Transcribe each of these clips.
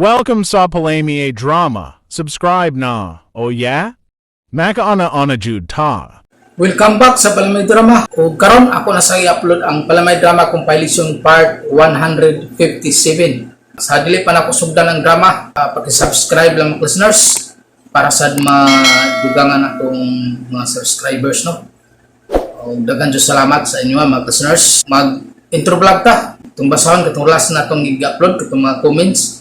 Welcome sa Palamie Drama. Subscribe na. Oh yeah? Makaana jud ta. Welcome back sa Palamay Drama. O karon ako na sa i-upload ang Palamay Drama Compilation Part 157. Sa dili pa na ko sugdan ng drama, paki-subscribe lang mga listeners para sa madugangan akong mga subscribers, no. O daghan jud salamat sa inyo mga listeners. Mag-intro vlog ta. Itong basahon katong last na itong i-upload katong mga comments.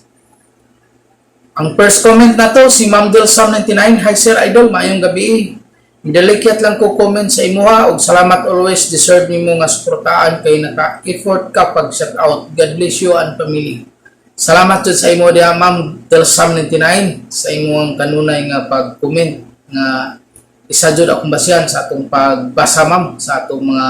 Ang first comment na to si Ma'am Delsam99. Hi Sir Idol, maayong gabi. Dalikyat lang ko comment sa imuha ug salamat always, deserve nimo nga suportahan kay naka-effort ka pag shout out. God bless you and family. Salamat jud sa imo diha Ma'am Delsam99 sa imong kanunay nga pag-comment nga isa jud akong basihan sa atong pagbasa ma'am sa atong mga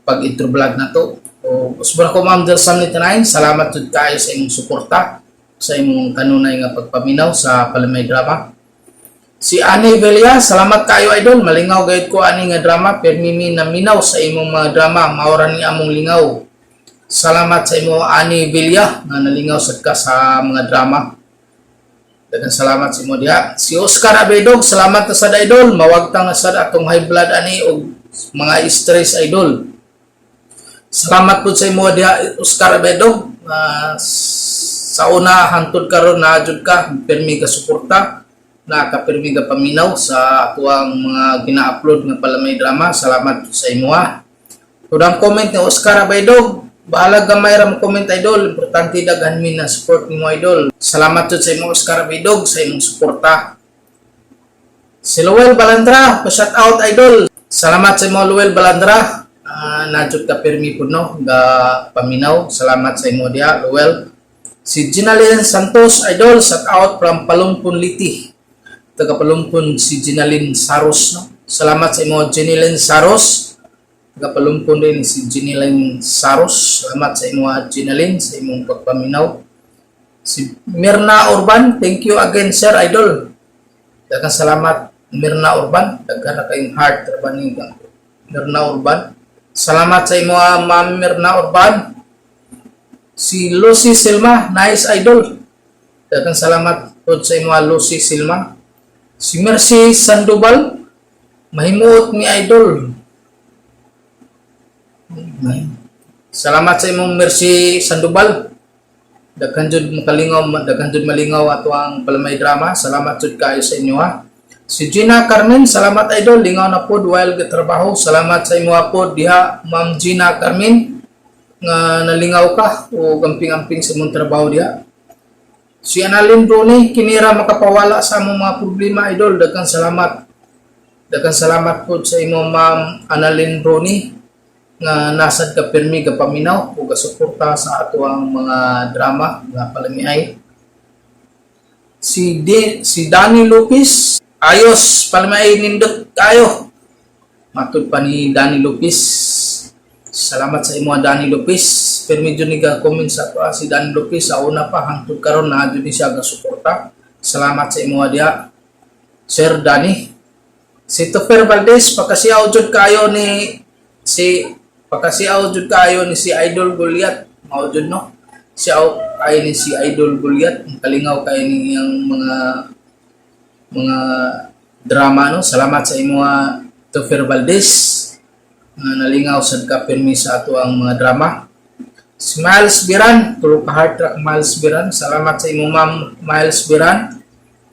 pag-intro vlog na to. O usbon ko Ma'am Delsam99, salamat jud kayo sa imong suporta sa imong kanunay nga pagpaminaw sa Palamay Drama. Si Ani Velia, salamat kayo idol. Malingaw gayud ko ani nga drama, permimi na minaw sa imong mga drama, maura ni among lingaw. Salamat sa imo Ani Velia nga nalingaw sad ka sa mga drama. Daghang salamat sa imo diha. Si Oscar Abedog, salamat na sad idol. Mawagtang na sad atong high blood ani og mga stress idol. Salamat po sa imo diha Oscar Abedog. Sa una hantod karon na jud ka permi ka suporta. Nakapirmi ka paminaw sa atuang mga gina-upload nga Palamay Drama. Salamat sa imo ha. Tudang comment ni Oscar Abaydog. Bahala gamay ra mo comment idol. Importante daghan mi na support nimo idol. Salamat jud sa imo Oscar Abaydog sa imong suporta. Si Luel Balandra, pa-shout out idol. Salamat sa imo Luel Balandra. Najud ka pirmi pud no ga paminaw. Salamat sa imo dia Luel. Si Ginalyn Santos idol, shout out from Palumpon Liti. Taga Palumpon si Ginalyn Saros, no? Salamat sa imo Ginalyn Saros. Taga Palumpon din si Ginalyn Saros. Salamat sa imo Ginalyn sa imong pagpaminaw. Si Mirna Urban, thank you again Sir Idol. Daghang salamat Mirna Urban. Daghang kayong heart urban ni Mirna Urban. Salamat sa imo Ma'am Mirna Urban. Si Lucy Silma, nice idol. Daghang salamat po sa imo Lucy Silma. Si Mercy Sandoval, mahimuot mi idol. Salamat sa imong Mercy Sandoval. Daghan jud makalingaw, daghan jud malingaw ato ang Palamay Drama. Salamat jud kayo sa inyo ha. Si Gina Carmen, salamat idol. Lingaw na pod while gatrabaho. Salamat sa imo pod diha Ma'am Gina Carmen nga nalingaw ka o gamping-amping sa imong trabaho diha. Si Annalyn Bruni, kinira makapawala sa among mga problema idol. Daghang salamat. Daghang salamat po sa imo Ma'am Annalyn Bruni nga nasad ka pirmi ka paminaw o gasuporta sa ato ang mga drama nga palamiay. Si Danny Lopez, ayos palamiay nindot kayo. Matud pa ni Danny Lopez. Salamat sa imo Danny Lopez. Permi jud ni ga comment sa ato si Danny Lopez sa una pa hangtod karon na jud ni siya ga suporta. Salamat sa imo dia Sir Danny. Si Topher Valdez, pakasiaw jud kayo ni si Idol Goliath. Mao jud no. Siaw kay ni si Idol Goliath, kalingaw kay ni ang mga drama no. Salamat sa imo Topher Valdez. Nalingaw sad ka permi sa ato ang mga drama. Si Miles Biran, tulo ka heart track Miles Biran. Salamat sa imo Ma'am Miles Biran.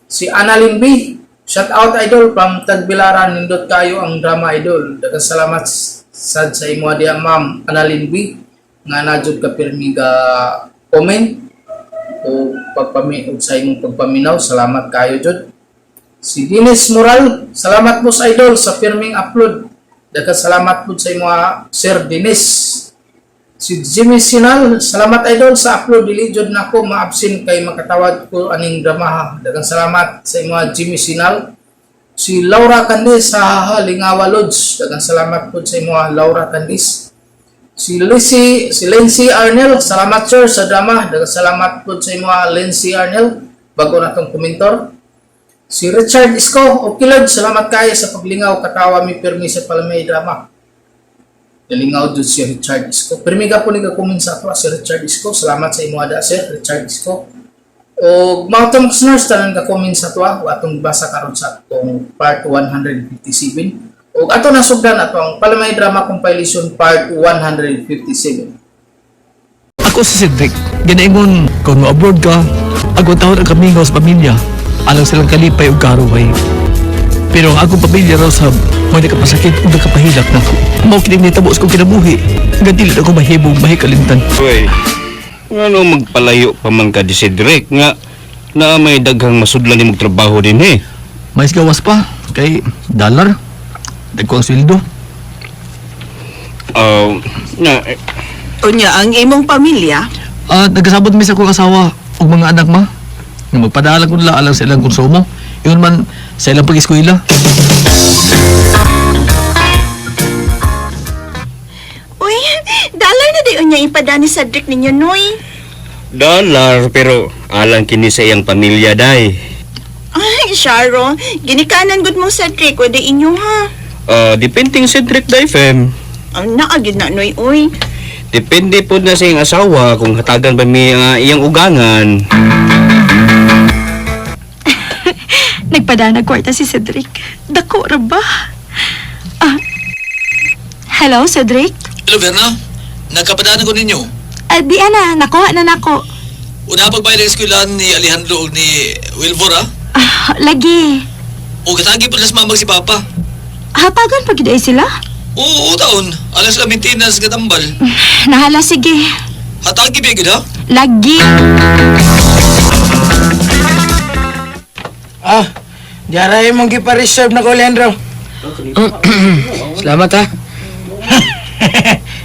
Si Annalyn B, shout out idol from Tagbilaran, nindot kayo ang drama idol. Daghang salamat sad sa imo dia Ma'am Annalyn B nga najud ka permi ga comment o pagpami sa imong pagpaminaw. Salamat kayo jud. Si Dennis Moral, salamat mo sa idol sa firming upload. Daghang salamat po sa imo Sir Dennis. Si Jimmy Sinal, salamat idol sa upload. Dili jud nako ma-absent kay makatawad ko aning drama. Daghang salamat sa imo Jimmy Sinal. Si Laura Candice sa Lingawa Lodge. Daghang salamat po sa imo Laura Candice. Si Lindsay Arnel, salamat sir sa drama. Daghang salamat po sa imo Lindsay Arnel. Bago na tong komentar. Si Richard Isko, okay Lord, salamat kayo sa paglingaw, katawa mi permi sa Palamay Drama. Nalingaw doon si Richard Isko. Permi ka po ni ka comment sa ato si Richard Isko. Salamat sa imo ada sir, Richard Isko. O mga itong listeners, tanan ka-comment sa tuwa, o atong basa karon sa atong part 157. O ato na sugdan atong Palamay Drama Compilation part 157. Ako si Cedric. Ganaingon, kung ma-abroad ka, ako taon ang kami sa pamilya. Alang silang kalipay o karuway. Pero ang akong pamilya raw sa mga nakapasakit o nakapahilak na. Mao kining nitabos kong kinabuhi. Gantil ako mahibong mahikalintan. Uy, ano magpalayo pa man ka di Cedric nga na may daghang masudlan ni mong trabaho din eh. Mais gawas pa. Kay dollar. Dagko ang sweldo. Unya, ang imong pamilya, At nagkasabot mi sa akong asawa o mga anak ma. Nga magpadala ko nila alang sa ilang konsumo. Yun man sa ilang pag-eskwela. uy, dalay na di unya ipada ni Cedric ninyo, Noy. Dollar pero alang kini sa iyang pamilya day. Ay, Sharo, ginikanan gud mo Cedric, wede inyo ha. Depending Cedric day fam. Ang naagid na, Noy, uy. Depende po na sa iyang asawa kung hatagan ba mi iyang ugangan. Nagpadanag kwarta si Cedric. Dako ra ba? Hello, Cedric? Hello, Verna. Nagkapadaan ko ninyo. Di ana, nakuha na nako. Una pagbayad ng eskwelahan ni Alejandro o ni Wilvor, ha? Lagi. O katagi pa sa mamag si Papa. Hatagan pa gid ay sila? Oo, taon. Alas la maintenance ka tambal. Nahala, sige. Hatagi ba gid, ha? Lagi. Diaray mong gipa-reserve na ko, Leandro. Salamat ha.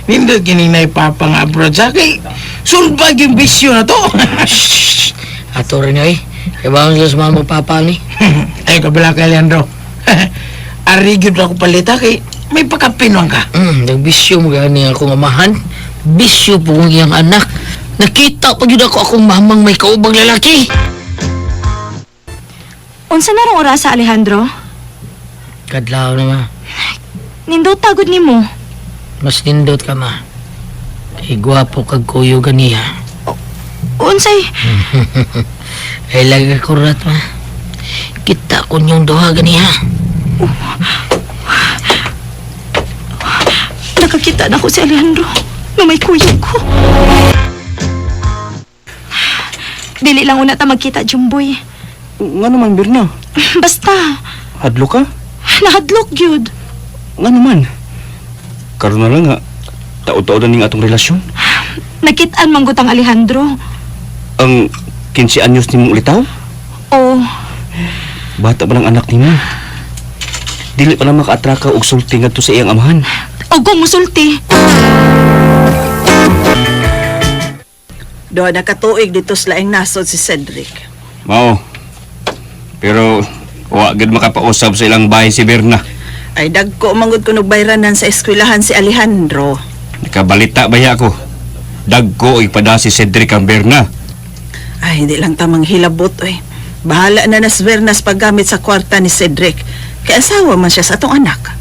Nindot kining na ipapang abroad sa kay sulbag yung bisyo na to. Ato rin ay. Kaya sila sa mga magpapa ni. Ay, kabila kay Leandro. Arigid ako palita kay may pagkapinwang ka. Nagbisyo mo gani akong amahan. Bisyo po kong iyang anak. Nakita pa yun ako akong mamang may kaubang lalaki. Unsa na rong oras sa Alejandro? Kadlaw na ma. Nindot tagod nimo. Mas nindot ka ma. Kay gwapo kag kuyo ganiya. Unsay? Ay lagi ko rat ma. Kita ko niyong duha ganiya. Nakakita na ko si Alejandro na may kuyog ko. Dili lang una ta magkita, Jumboy. Nga naman Birna, Basta, hadlo ka? nahadlok yun. Nga naman. Karon na lang nga, taod-taod na ning atong relasyon. Nakitaan man gutang Alejandro. Ang 15 anyos ni mong ulitaw? O, Bata pa lang anak ni mo. Dili pa lang maka-atraka og sulti ngadto sa iyang amahan. kung musulti. Doon nakatuig dito sa laing nasod si Cedric. Mao. Pero wa gid makapausab sa ilang bahay si Berna. Ay dagko manggod kunog bayranan sa eskwelahan si Alejandro. Nakabalita baya ako. Dagko ipada si Cedric ang Berna. Ay, hindi lang tamang hilabot, oy. Bahala na nas Vernas paggamit sa kwarta ni Cedric. Kaya asawa man siya sa atong anak.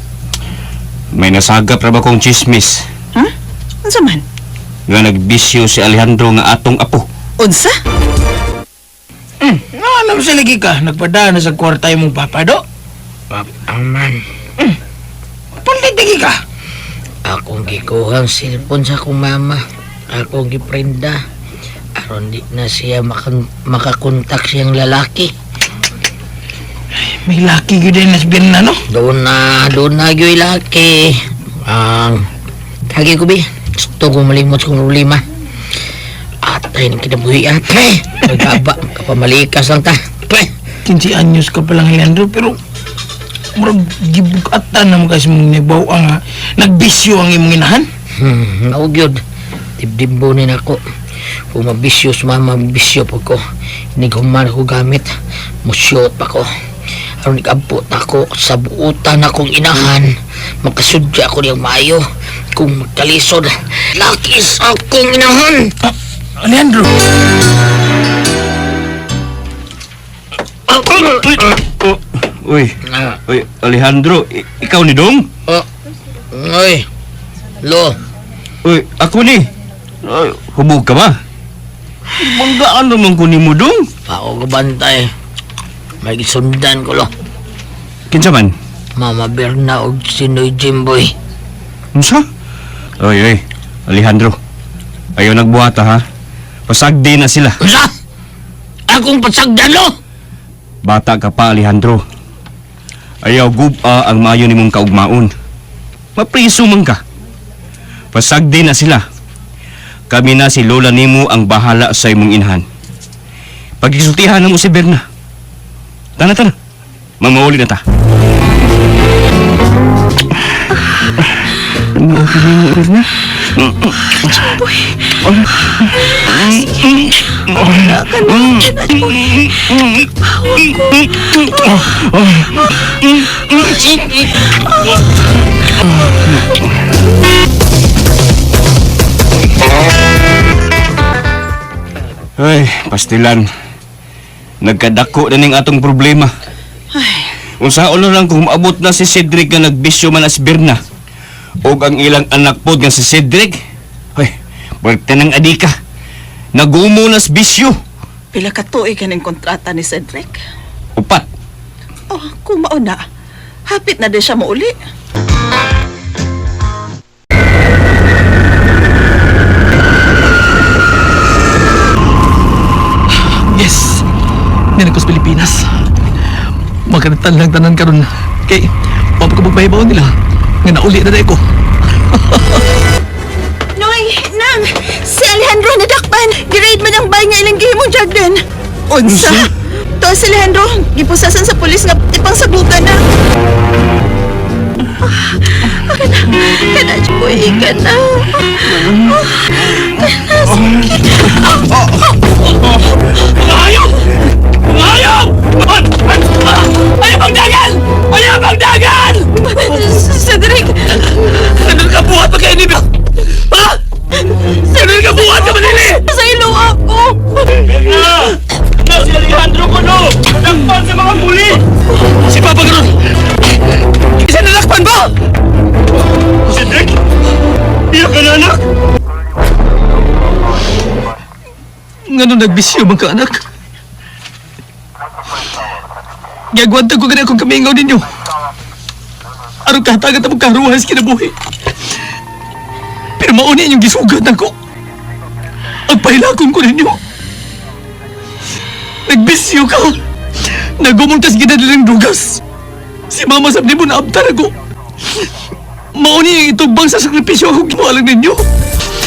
May nasagap ra ba kong chismis Ha? Unsa man? nga nagbisyo si Alejandro nga atong apo. Unsa? Ano sa lagi ka? Nagpadaan na sa kwarta yung mong papado? Aman. Palitigi ka. Akong gikuhang cellphone sa akong mama. Akong giprenda. Aron di na siya makakontak siyang lalaki. May laki yun din nasbin na, no? Doon na yung laki. Kagi ko bi. Gusto ko malimot sa kong problema. Atay ng kinabuhi atay. Magaba, kapamalikas lang ta. 15 anyos ka palang, Leandro, pero murag gibugatan na mo kasi mong nibaw nga nagbisyo ang imong inahan. Naugyod. Dibdimbonin ako. Kung mabisyo sumama, mabisyo po ko. Hinighuman ako gamit. Musyot pa ko. Aron nag-abot ako sa buutan akong inahan. Makasudya ako niyang mayo. Kung magkalisod, lakis akong inahan. Leandro! Uy, Alejandro, ikaw ni Dong? Oy, lo. Uy, ako ni. Hubog ka ba? Banggaan naman ko ni mo dong. Ako kabantay. May gisundan ko lo. Kinsa man? Mama Berna o Sinoy Jimboy. Unsa? Oy, Alejandro. Ayaw nagbuhata ha. Pasagdi na sila. Usa? Akong pasagdan lo? Bata ka pa, Alejandro. Ayaw guba ang maayo ni mong kaugmaon. Mapriso man ka. Pasagdi na sila. Kami na si Lola nimo ang bahala sa imong inhan. Pagkisultihan na mo si Berna. Tana. Mamauli na ta. Ano ang mo, Berna? Ay, pastilan. Nagkadako na ning atong problema. Unsa ulo lang kung maabot na si Cedric nga nagbisyo man as Berna. Og ang ilang anak pod nga si Cedric. Ay, berte ng adika. Nagumo nas bisyo. Pila ka tuig kaning kontrata ni Cedric. Upat. Oh, kung mauna, hapit na din siya mauli. Yes! Ninan ko sa Pilipinas. Magkanitan lang tanan karon kay pagpagbahibaw nila nga nauli na dahil ko. Noy, nang! Si Alejandro nadakpan! Girade man ang bay nga ilang gihimong jagdan! Unsa? To si Alejandro, gipusasan sa pulis nga ipang sabugan na. Kana, Joy, kana. Ayaw! Ayaw! Ayaw magdagan! Ayaw magdagan! Cedric! Sandal ka buhat pa kayo ni Bel! Ha? Sandal ka buhat ka manili! Sa ilo ako! Na si Alejandro ko no! Nakpan sa mga muli! Si Papa Gron! Isa nalakpan ba? Cedric! Iyak ka na anak! Nga nung nagbisyo mga anak? Gagwantag ko ganyan akong kamingaw ninyo. Arong kahatagat ang magkaruhas kinabuhi. Pero mauni inyong gisugat ako. Ang pahilakon ko ninyo. Nagbisyo ka. Nagumultas ginadali ng dugas. Si mama sabni mo naabtar ako. Mauni yung itugbang sa sakripisyo akong gimalang ninyo.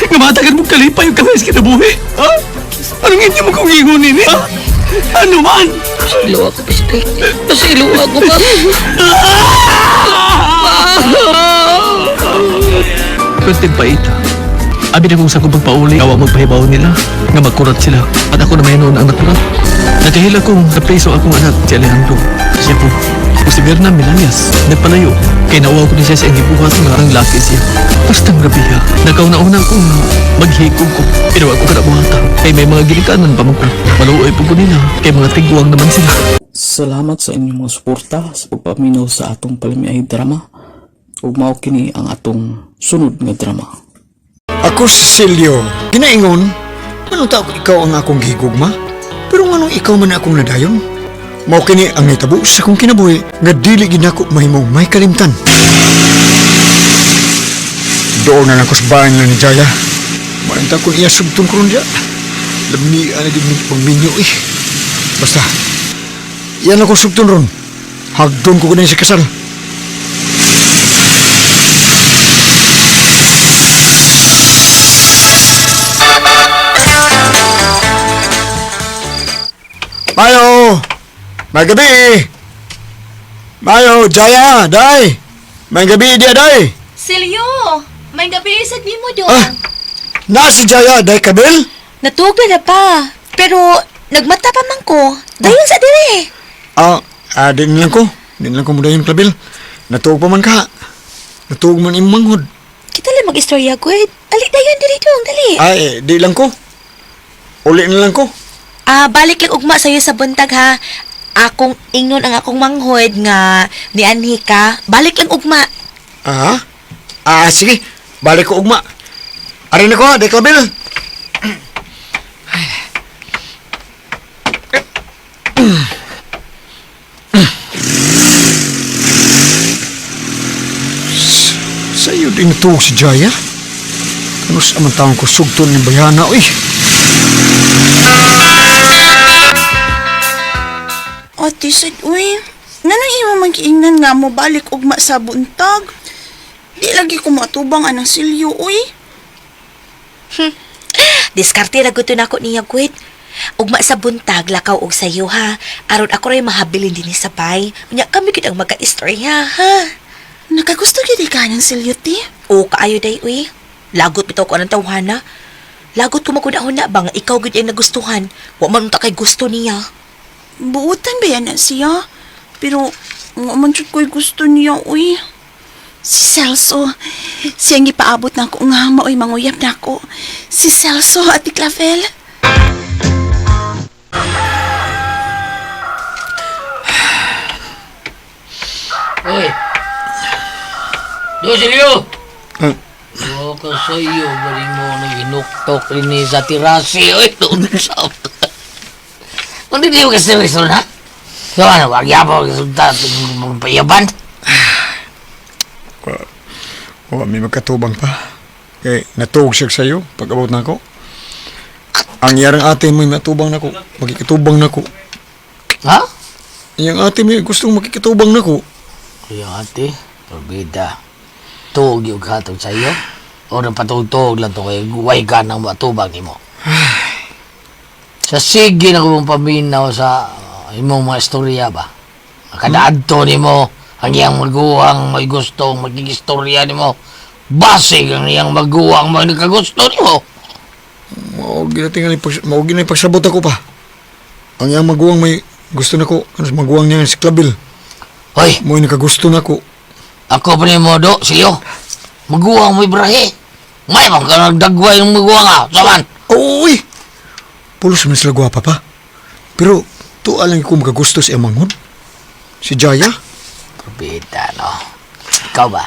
Nga matagan mong kalipay yung kahas kinabuhi. Ha? Anong inyo mo kong ingunin eh? Ha? Ano man? Pasilo ako, Cedric. Pasilo ako pa. Kunting pait. Abi na kung sa kong pagpauli, awa magpahibaw nila, nga magkurat sila. At ako na may noon ang natural. Nagkahila kong napreso akong anak, si Alejandro. Siya po, o si Berna Milanias, nagpalayo. Kaya nauwa ko ni siya sa ibuhat nga ang laki siya. Bastang rabiya, nagkauna-una kong maghikog ko. Pero ako kanabuhata, kay may mga ginikanan pa magpa. Maluoy po ko nila, kay mga tigwang naman sila. Salamat sa inyong mga suporta sa pagpaminaw sa atong palimiay drama. Ug mao kini ang atong sunod nga drama. Ako si Silio. Ginaingon, anong tao ikaw ang akong gihigugma? Pero anong ikaw man akong nadayon? Mao kini ang itabo sa akong kinabuhi nga dili ginako mahimong may kalimtan. Doon na lang ko sa bahay nila ni Jaya. Maanta ko iya sugtong ko ron diya. Lamian na din ng pagminyo eh. Basta, iyan ako sugtong ron. Hagdon ko ganyan si kasal. Mayo! May gabi! Mayo, Jaya, day! May gabi dia, day! Silyo! May gabi sa di mo doon. Ah! Na si Jaya, day kabil? Natugla na pa. Pero nagmata pa man ko. Dayon sa dire. Din lang ko. Din lang ko muna yung kabil. Natuog pa man ka. Natuog man yung manghod. Kita lang mag-istorya, Gwed. Ali, dayon diri dong, dali. Di lang ko. Uli na lang ko. Balik lang ugma sa'yo sa buntag, ha. Akong ingnon ang akong manghod nga ni Anika. Balik lang ugma. Sige. Balik ko ugma. Arin ako, day kabil. din natuog si Jaya. Ano sa amang taong ko sugton ni Bayana, uy. Ate sad, uy. Nanang imo mag-iingnan nga mo balik ugma sa buntag. Di lagi ko matubang anang silyo, uy. Diskarte ra gud na ako niya gud. Ugma sa buntag lakaw og sayo ha. Aron ako ray mahabilin dinhi sa bay. Unya kami gid ang magka-istorya ha. Nakagusto gid ka ng silyo, ti? O kaayo day uy. Lagot bitaw ko anang tawhana. Lagot ko magudahon na bang ikaw gid ang nagustuhan. Wa man ta kay gusto niya. Buutan ba yan na siya? Pero, nga man jud ko'y gusto niya, uy. Si Celso, siyang ipaabot na ako nga maoy manguyap na ako. Si Celso, Ate Clavel. Oy! Do, Silyo! Ah. Oo, kasayo, galing mo nang inuktok rin ni sa tirasi. Oy, doon sa... Hindi di mo kasi resto na? So, ano, wag yapaw resulta mong payaban? May magkatubang pa. Kaya natuog siya sa'yo pag-abot na ako. Ang yarang ate mo matubang na ko. Magkikatubang na ko. Ha? Yung ate mo gustong magkikatubang na ko. Kaya ate, pabida. Tuog yung katog sa'yo? O nang patugtog lang to kaya guway ka ng matubang ni mo? Sa sige na kung paminaw sa imong mga istorya ba? Kadaadto ni mo ang iyang maguwang may gustong magkikistorya ni mo. Basig ang iyang maguwang may nakagusto ni mo. Maugi na pagsabot ako pa. Ang iyang maguwang may gusto na ko. Ano maguwang niya si Clavel. Hoy, Mo nakagusto na ko. ako pa ni mo do, siyo. Maguwang may brahe. May bang ka nagdagway ng maguwang ha? Saman? Uy! Pulos man sila gwapa pa. Pero, tuwa lang ko makagusto si Amangon. Si Jaya. Pabida, no? Ikaw ba?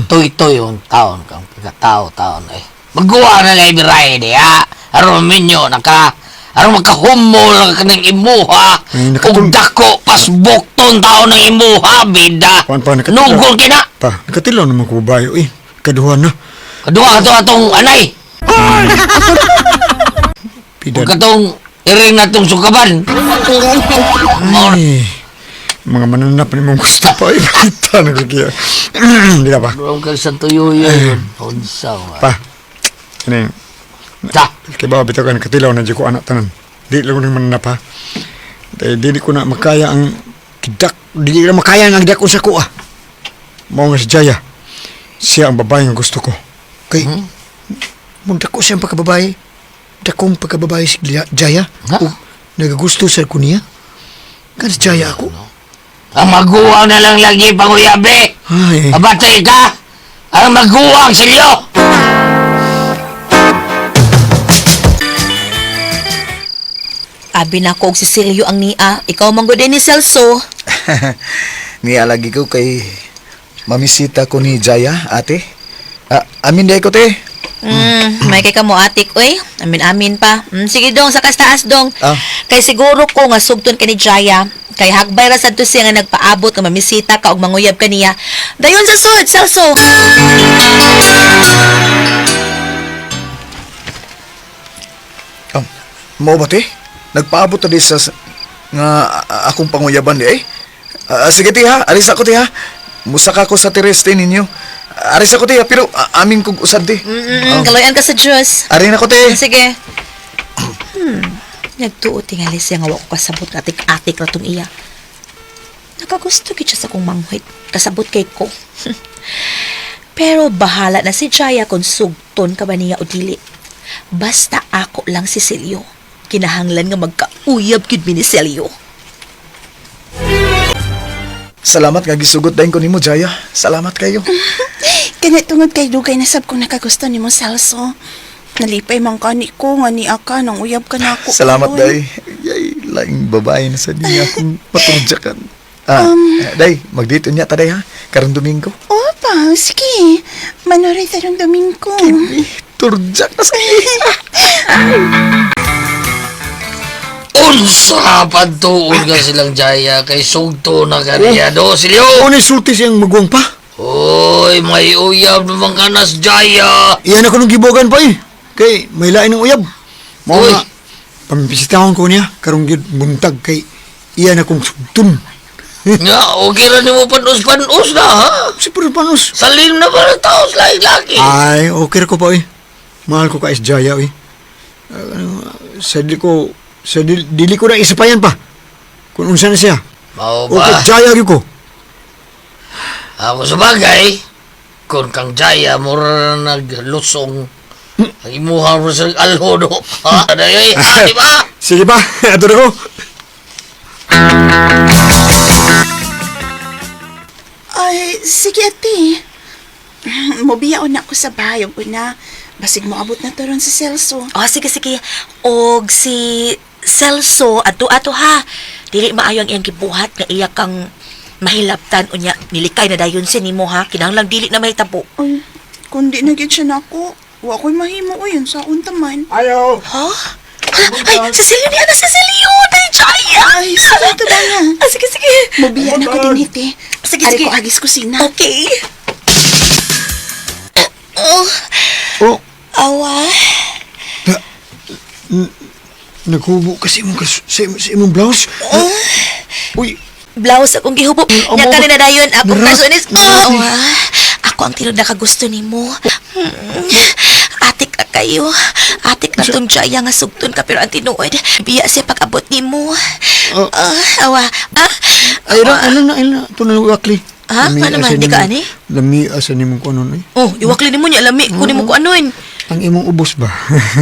Tuy-tuy yung taon kang pagkatao-taon eh. Maguwang na lang brahe di ha? Aron minyo, aron magkahumol ka ng imuha. Ay, Kung dako, pasbukton taon ng imuha, bida. Nugol kina. Pa, nakatilaw naman ko babae. Uy, kaduhan na. Kadua ka to atong anay. Pidan. Huwag ka tong iring na tong sukaban. Ay, mga mananap ni mong gusto pa. Ay, kita na ko kaya. Hindi na pa. Huwag ka sa tuyo yun. Unsa ba? Pa, ano yung, Ta. kaya ba bitaw ka nakatilaw na di ko anak tanan. Di lang ko naman mananap ha. Dahil di ko na makaya ang kidak. Di na makaya ang kidak ko sa ko ah. Mao nga si Jaya. Siya ang babae nga gusto ko. Kay, mong dako siyang pagkababae. Dakong pagkababae si Jaya. Ha? O, nagagusto sa ko niya. Kan si Jaya ako. Ang maguwang na lang lagi panguyabi. Ay, Abatay ka. Ang maguwang silyo. Abi na ko og si Silyo ang nia. Ikaw man gud ni Celso. Nialagi ko kay mamisita ko ni Jaya, ate. Amin di ko, te. May kay kamo atik oy. Amin pa. Sige dong sa taas dong. Ah. Kay siguro ko nga sugton ka ni Jaya. Kay hagbay ra sadto siya nga nagpaabot nga mamisita ka og manguyab kaniya. Dayon sa sud, Celso. Mao ba, te? Nagpaabot ta di sa nga akong panguyaban di, eh. Sige, te, ha. Alis ako, te, ha. Musaka ko sa tereste ninyo. Aris ako, te, ha. Pero amin kong usad, te. Kaloyan ka sa Diyos. Arin ako, te. Sige. Nagtuo tingali siya nga wa ko kasabot nga atik-atik na tong iya. Nakagusto gid siya sa kong manghit. Kasabot kay ko. Pero bahala na si Jaya kung sugton ka ba niya o dili. Basta ako lang si Celio. Kinahanglan nga magkauyab gid mi ni Celio. Salamat nga gisugot dahin ko nimo, Jaya. Salamat kayo. Kanya tungod kay dugay na sab kong nakagusto ni mo, Celso. Nalipay man ka ni ko, nga ni aka, nang uyab ka na ako. Salamat, Uy. day. Yay, laing babae na sa niya akong matudyakan. Day, magdito niya ta, day, ha? Karong Domingo. Oo pa, sige. Manoray tarong Domingo. Turjak na sa Unsa pagtuon ka silang Jaya kay sugto na kaniya do silyo. o ni sulti siyang maguwang pa. Uy, may uyab naman ka na sa Jaya. Iyan ako nung gibogan pa eh. Kay may lain ng uyab. Mao Uy. nga, pampisitahon ko niya, karong gid buntag kay iyan akong sugtun. Nga, okay ra ni mo panos-panos na, ha? Si Panos. Salim na ba ng tao sa laki? Ay, okay ko pa eh. Mahal ko ka is Jaya eh. Sa dili ko na isapayan pa. Kung unsa na siya. Mao Okay, ba? Jaya gyud ko. Ako sa bagay, kung kang Jaya, mura na naglusong. Ang imuha mo sa alhodo. Ha? Aday, di ba? Sige pa, ato na ko. Ay, sige ate. Mobiyaon na ako sa bahay og una. Basig mo abot na to ron si Celso. Oh, sige. Og si Celso, ato ha. Dili maayo ang iyang gibuhat nga iya kang mahilaptan unya nilikay na dayon si nimo ha. Kinahanglan dili na mahitabo. Ay, kundi na gid siya nako. Wa ko'y mahimo o yun sa akong taman. Ayaw. Ha? Ay, Cecilio niya na Cecilio! Ay, Jaya! Ay, sige ito ba nga? Sige. Mobiya na ko din ite. Sige. Ari ko agis kusina. Okay. Oh, Awa. naghubo kasi mo sa imong blouse. Uy, Blouse akong gihubo. Nya Amo. kanina dayon ako Gra- kasunis. Grabe. Ako ang tinod na kagusto nimo. Atik na kayo. Atik na tong Jaya nga sugton ka pero ang tinuod. Biya siya pag-abot nimo. Awa. ay na, ito na wakli. Ha? Ano man, di ka ani? Lami asa ni mong kuno eh. Oh, iwakli nimo niya lami. Kunin mo ko anoin. Ang imong ubos ba?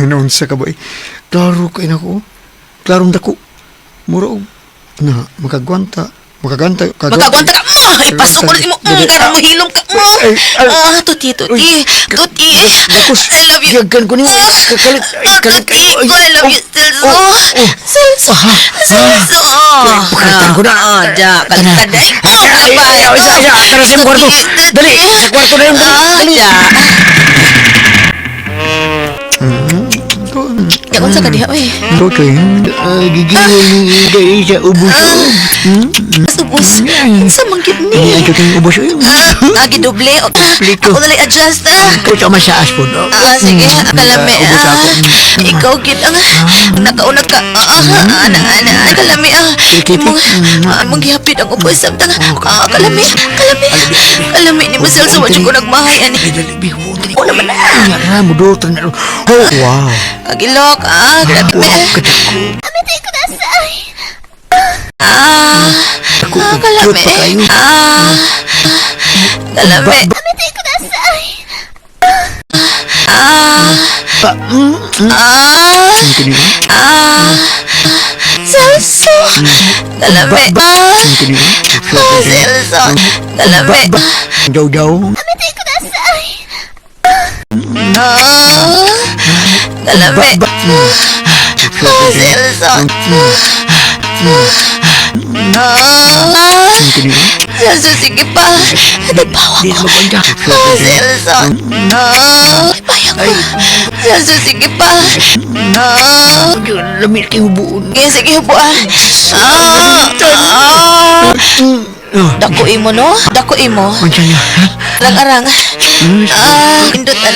Naunsa ka ba eh? Klaro kay nako. Klarong dako. Mura og na makagwanta. Makagwanta ka. Ipasok ko rin mo. Garang mo hilom ka mo. Tuti. Dakos. I love you. Giyagan ko niyo. Kakalit. Tuti ko, I love you, Celso. Celso. Pakalitan ko na. Ja, kalitan na. Bye-bye. Tara sa kwarto. Dali. Sa kwarto na yung dali. Yakon sa kadiha, oy. Okay. Gigiwan ni Igay sa ubos. Subos. Sa manggit ni. Ito kayong ubos. Agi doble. Ako nalang adjust. Ito sa masaas po. Sige, kalami. Ikaw gid ang nakaunag ka. Kalami. Mong gihapit ang ubos samtang. Kalami. Kalami ni mo Celso wa jud ko nagmahay ani. O naman na. Yara mo do. Oh, wow. Agilok. Kalami. Amitay ko na say. Kalami. Kalami. Amitay ko na say. Celso. Kalami. Celso. Kalami. Daw. Amitay ko na say. Kalami. Celso. Celso, sige pa. Nagbawa ko. Celso. Payang ko. Celso, sige pa. Lamit kayo buon. Sige, hubuan. Dakuin mo, no? Dakuin mo. Mansa niya. Arang-arang. Indutan.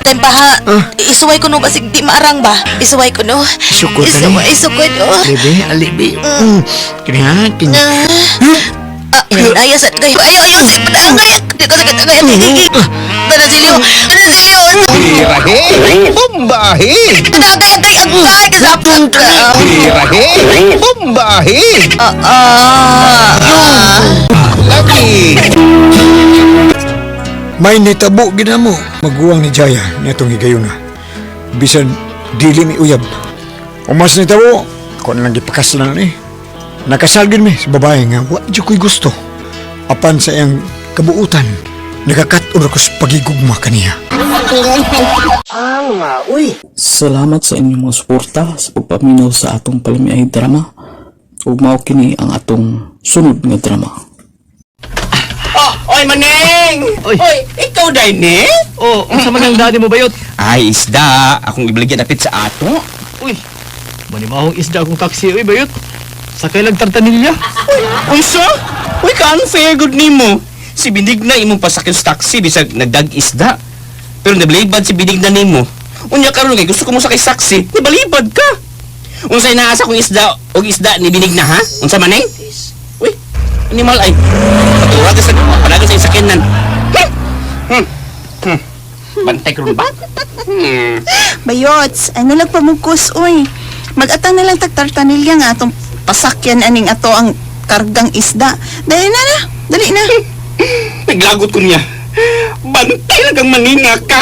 Tempaha. Isuway ko no ba? Di maarang ba? Isuway ko no? Sukod ka na. Isukod, oh. Alibi. Kinihan. Inaya sa kayo. Ayaw. Patangay. Di ko sakit. Tanazilyo. Bombahe! Tanagay. Agay. Kasaptong ka. Bombahe! Lagi! May nitabo ginamo. Maguwang ni Jaya nitong higayuna. Bisan dili mi uyab. Umas nitabo. Ako na lang gipakaslan eh. Nakasalgin mi sa babae nga wa di ko'y gusto. Apan sa iyang kabuutan. Nagakaton ako sa pagigugma kaniya. Salamat sa inyong mga suporta sa pagpaminaw sa atong palamiay drama. Ug mao kini ang atong sunod nga drama. Oy, Maneng! Oy, ikaw day ni? Oh, unsa man ang dati mo bayot? Ay, isda. Akong ibaligyan napit sa ato. Uy, manimahong isda akong taksi, uy, bayot. Sakay lang tartanilya. Unsa? Uy, ka-unfair good nimo. Si Binigna imong pasakyan sa taxi bisag nagdag-isda. Pero nabalibad si Binigna nimo. Unya karon kay gusto ko mo sakay saksi, nabalibad ka. Unsay naasa kong isda og isda ni Binigna ha? Unsa man eh? Uy, animal ay. Patura ka sa panagon sa sakyanan. Bantay karon ba? Bayots, ano lang pamugkos, uy. Mag-atang na lang tagtartanilya nga atong pasakyan aning ato ang kargang isda. Dali na. Naglagot ko niya. Bantay lang kang maninga ka.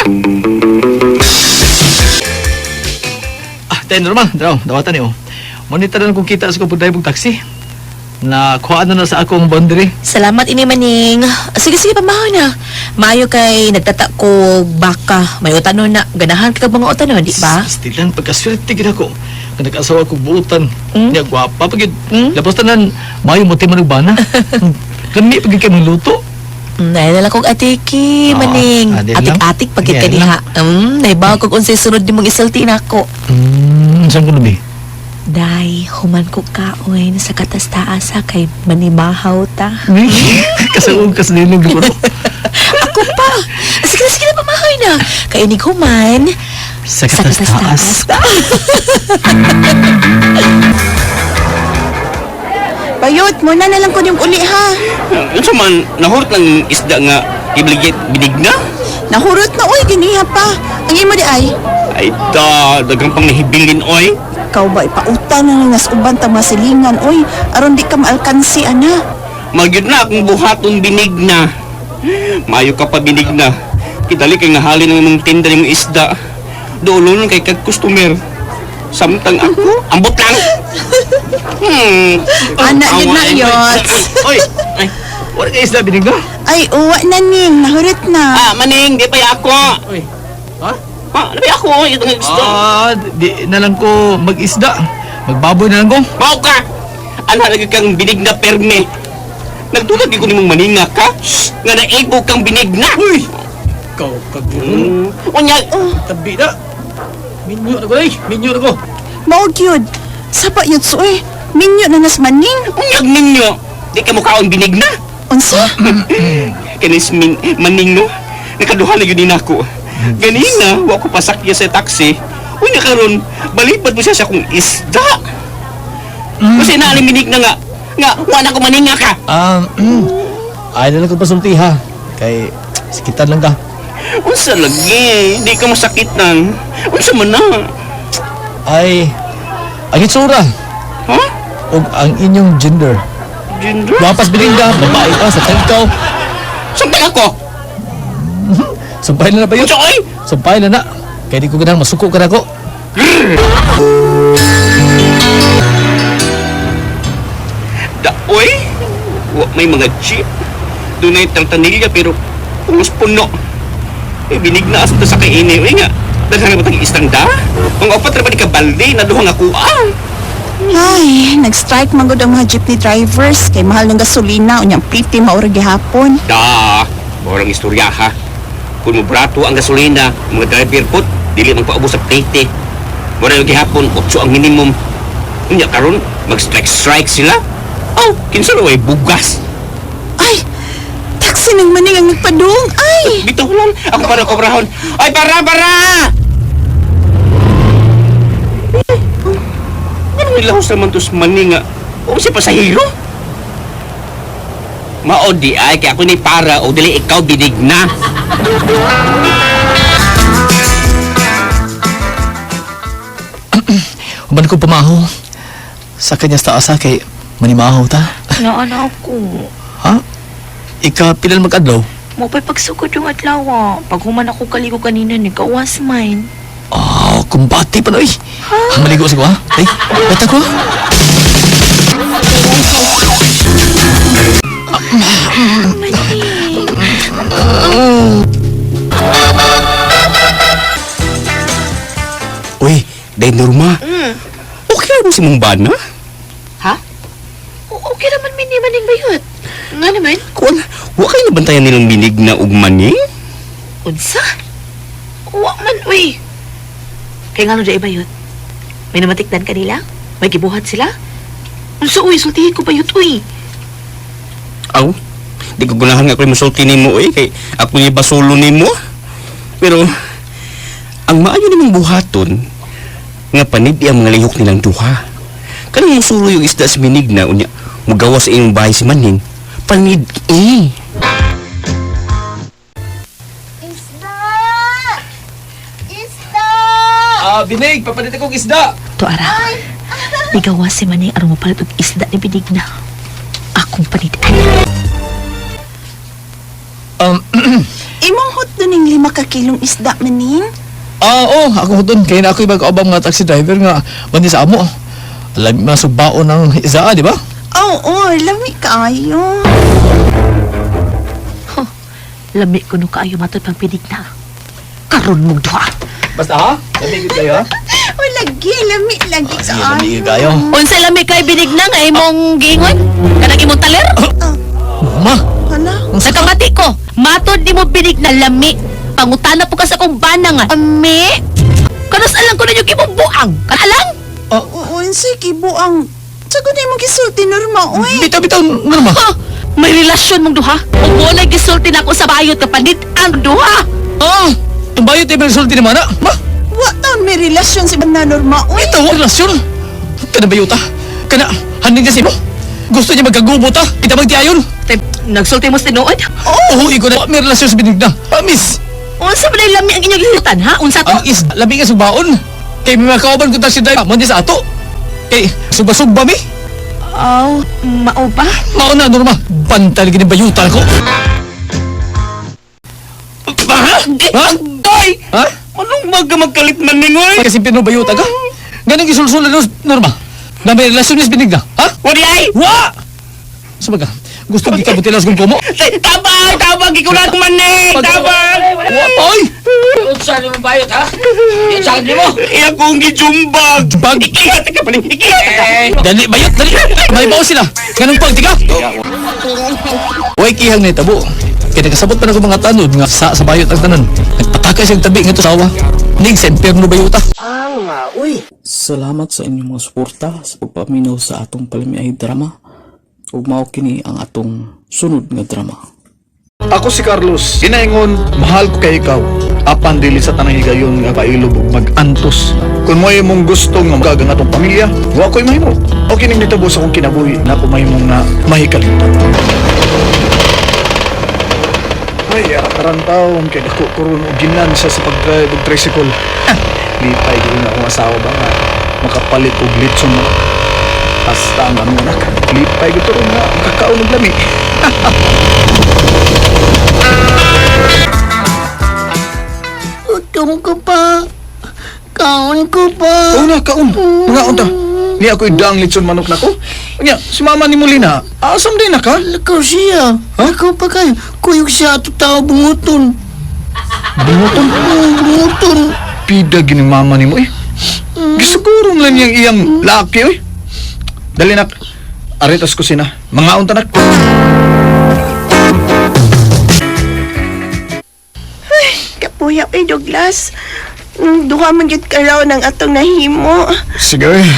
Tayo normal, dawatan niyo. Monitor na kung kita sa kong drive taxi. Nakuha na sa akong boundary. Salamat ini maning. Sige, pamahaw na. Maayo kay nagtata ko baka. May utanon na. Ganahan ka mga utanon, di ba? Stilan, pagkaswerte gina ko. Kung nag-asawa ko buutan. Niya, gwapa. Pagid, lapos tanan, maayo mo tayo manugbana. Kami, pagid kayo luto. Nailala kong atiki, maning. adil lang. Atik-atik pagit ka Yan diha. Naibaw kong unsay sunod di mong isulti na ako. Saan ko nabi? Day, human ko kaoy sa katastaasa kay manimahaw ta. Kasaong kasalinog ko. Ako pa. Sige na pamahay na. Kay inig human Sa katastaas. Bayot, muna na lang ko yung uli ha. Unsa man nahurot ng isda nga ibligit Binigna? Nahurot na, uy, giniha pa. Ang imo di ay, Ay ta, dagang pang nahibilin oy. ikaw ba ipautan na lang nas uban ta masilingan, uy. Aron di ka maalkansi, ana. Magyud na akong buhaton Binigna. Mayo ka pa Binigna. Kidali kay nahalin ng imong tinda ng isda. Doon kay kag customer. Samtang ako, ambot lang. Anak yun na, Yots. Oy, ay, Wala kayo isda, binig na? Ay, uwa na ning, nahurot na. maning, di pa ako. Uy, ha? Di pa ako, itong gusto. Di na lang ko mag-isda. Magbaboy na lang ko. Mau ka! Ana lagi kang Binigna perme. Nagtulad ko nimong maninga ka. Nga naibo kang Binigna. Uy! Ikaw, kagulong. Unya, Tabi na. Minyo na ko, ay. Minyo na ko. Maog yun. Sapa yun, uy. Minyo na nas maning. unyag ninyo. Di ka mukhaon Binigna. Unsa? Kanis maning no. Nakaduha na yun din ako. Ganina, wa ko pasakya sa taxi. Unya karon, balipad mo siya sa kong isda. Kasi naaliminig na nga, wala ko maninga ka. Ay na lang ko pasulti ha. Kay, sikitan lang ka. Unsa lagi, di ka masakitan. Unsa man na. Ay, ang itsura. Ha? O ang inyong gender. Gender? Wapas bilinda, babae ka sa tagkaw. Sampay ako. Sampay na na ba yun? Unsa oy? Sampay na na. Kaya di ko ganang masuko ka na ko. Daoy? May mga jeep. Doon ay tartanilya pero pulos puno. Binigna asa sa kaini. Uy nga, daghan na ba tag istang da? Ang opat na ba di ka balde na duhang ako Ay, nag-strike magod ang mga jeepney drivers. Kay mahal ng gasolina, unyang piti maurag gihapon. Da, borang istorya ha. Kung mubrato ang gasolina, mga driver po, dili magpaubos sa plate. Mura yung gihapon, 8 ang minimum. Unya karon, mag-strike sila. Oh, kinsa ay bugas. Ay, taxi ng maning ang nagpadung. Ay! Bitaw lang, ako para kobrahon. Ay, para! Ano may lahos naman to sa maninga? O si pasahero? Mao di ay, kaya ako ni para o dili ikaw Binigna. Human ko pamaho. Sa kanya sa asa kay manimaho ta. Naanak ko. Ha? Ika pilan mag-adlaw? Mo pa'y pagsugod yung adlaw. Pag human ako kaligo kanina, ni kawas mine. Kumbati pa na eh. Maligo sa ko ha? Ay, bata ko. Uy, day Norma. Okay lang mo si mong bana? Ha? Okay naman maning bayot. Nga naman? Kung wa kayo nabantayan nilang Binigna ug maning? Unsa? Wa man, uy. Kaya nga no dyan bayot. May namatikdan kanila? May gibuhat sila? Unsa, uy, sultihin ko bayot, uy. Aw, Di ko gunahan nga ako musulti nimo kay ako ni basulo nimo. Pero ang maayo nimong buhaton nga panidi ang mga lihok nilang duha. Kanang musulo yung isda sa binig na unya mugawas sa iyong bahay si Manning. Panid Binig, papalit akong isda. To ara. Ligawas si Manay aron mapalit og isda ni Binigna. Akong panitaan. Imong hot doon yung 5 ka kilong isda, maning. Ako doon. Kaya na ako ibang mga taxi driver nga mandi sa amo. Alam mo, subaon ng isa, di ba? Oo, lami kaayo. Lami ko nung kaayo matod pang Binigna. Karon mong duha. Basta ha? Lami ko kayo ha? O, lagi kaayo. kayo. Unsa lami kay Binigna nga imong giingon? Kanang imong taler? Ma! Hala? Nakamati ko. Matod ni mo Binigna lami. Pangutana po ka sa kong bana nga. Ami? Kanas alang ko na yung imong buang. Kanalang? Oo, sige, buang. Sagot na mong gisulti, Norma, uy. Bitaw, Norma. Ha? May relasyon mong duha? O muna gisulti na ako sa bayot kapandit ang duha? Ang bayot ay sulti naman na. Ma! Wa taon may relasyon si Banda Norma, uy. Ito, relasyon. Kana bayot ha? Kana, handing kasi mo. Gusto niya magkagubot ha? Kita magtiayon. Nagsulti mo sa tinuod? Oo, iko na. May relasyon sa Binigna. Miss! Unsa ba na lami ang inyong gihutan, ha? Unsa to? Ang labi nga subaon. Kay may mga kauban ko taxi driver. Mandi sa ato. Kay, suba-suba mi. Mao ba? Mao na, Norma. Bantal gini bayutan ko. Ay! Ha? Anong magkalit man ningoy? Kasi pinubayutan ka? Ganun gisulsulan no, Norma. Na may relasyon ni Binigna. Ha? Wari ay! Wa! Sabaga, gusto di ka butilas kung kumo? Tabang! Tabang! Ikulat Manning! Tabang! Wa, oy! Unsa ni mo bayot ha? Unsa ni mo? Iya kong gijumbag! Jumbag? Ikihat ka Manning! Ikihat ka! Dali, bayot, dali! May bawas sila! Ganun pag, tika! Uy, kihang na itabo. Kaya nagkasabot pa na ko mga tanod nga sa bayot ang tanan. Nagpataka siyang tabi nga ito sawa. Ning sa impyerno bayota. Salamat sa inyong mga suporta sa pagpaminaw sa atong palimiay drama. Ug mao kini ang atong sunod nga drama. Ako si Carlos. Ginaingon, mahal ko kay ikaw. Apan dili sa tanang higayon nga kailob ug mag-antos. Kung mo imong gusto nga magagang atong pamilya, wa ko'y mahimo. O kining nitabo sa akong kinabuhi na ako mahimong na mahikalimtan. Ay, karantaw, kay dako karon og ginan sa pag-drive og tricycle. Lipay ko na akong asawa ba nga makapalit og litson mo. Hasta ang among anak. Lipay ko ron nga kakaon og lami. Utom ko pa. Kaon ko pa. Oo na, kaon. Mga unta. Ni ako idang litson manok nako. Nya, si mama ni Molina, asam din na ka? Lakaw siya. Ako pa kayo. Kuyog siya ato tao bunguton. Bunguton? Bunguton. Pida gini mama ni mo eh. Gisiguro lang niyang iyang laki eh. Dali nak. Aritas ko sina. Mga unta nak. Kapuya, Douglas. Duha man gyud ka raw ng atong nahimo. Sige eh.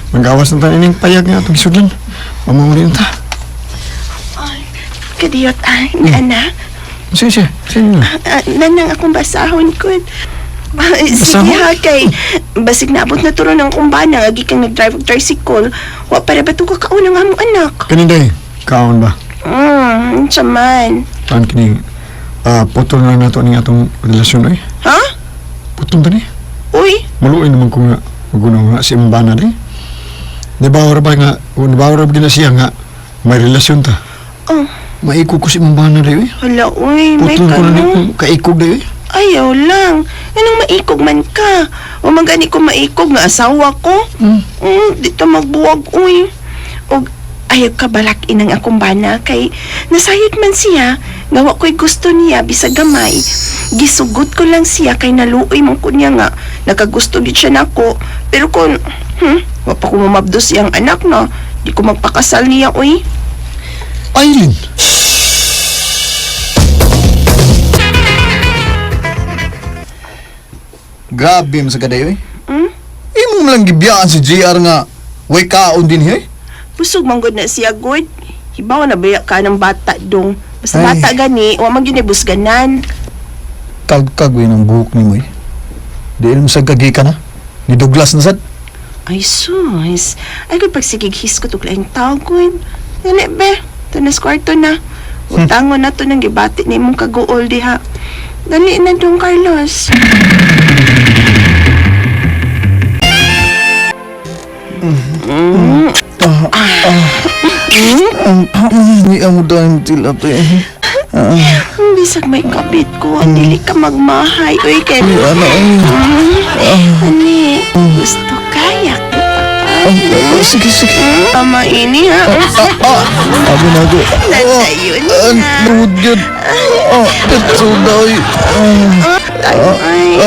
Magawas na tayo ng payag nga itong isudan. Mamahuli na ta. Kadiyot, nana. Sige. Nanang akong basahon ko. Sige ha, kay basig naabot na turo ng kumbana, agi kang nag-drive og tricycle. Wa para ba ito kakaunang among anak? Kaninday, kaon ba? Saman. Taan kini, putol na nato ni atong relasyon eh. Ha? Putol ba ni? Uy, Maluin naman ko nga, magunaw nga si Mbana eh. Di ba nga, gina siya nga, may relasyon ta. Maikog ko si Mbana rin eh. hala, uy, may Putol ko na ni kano. kaikog rin eh. Ayaw lang. Anong maikog man ka? O magani ko maikog nga asawa ko? Dito magbuwag, uy. O ayaw ka balak inang akong bana kay nasayod man siya. Gawa ko'y gusto niya bisag gamay. Gisugot ko lang siya kay naluoy man ko niya nga. Nakagusto gid siya nako. Pero kung, wa pa ko mamabdo siyang anak na, di ko magpakasal niya, uy. Aileen! Grabe mo sa kadayo eh. Imong lang gibiyaan si JR nga way kaon din eh. Busog man gud na siya, good. Hibaw na baya ka ng bata dong. Basta Ay. bata gani, wa man ginibusganan. Kagkagway ng buhok ni mo eh. Di mo sa kagi ka na. Ni Douglas na sad. Ay, sus. Ay, kung pagsigigis ko, tuglaing tawgon. Dali, be. Tanas kwarto na. Utangon na to ng gibati ni mong kaguol diha. Dali na dong, Carlos. Ni amo dahil tilapay. Bisag may kabit ko, dili ka magmahay. Uy, kay... Ani, gusto kaya kita. Sige. Ama ini, ha? Abi na ko. Natayon na. Nuhod yun. Ito dahi. Ay,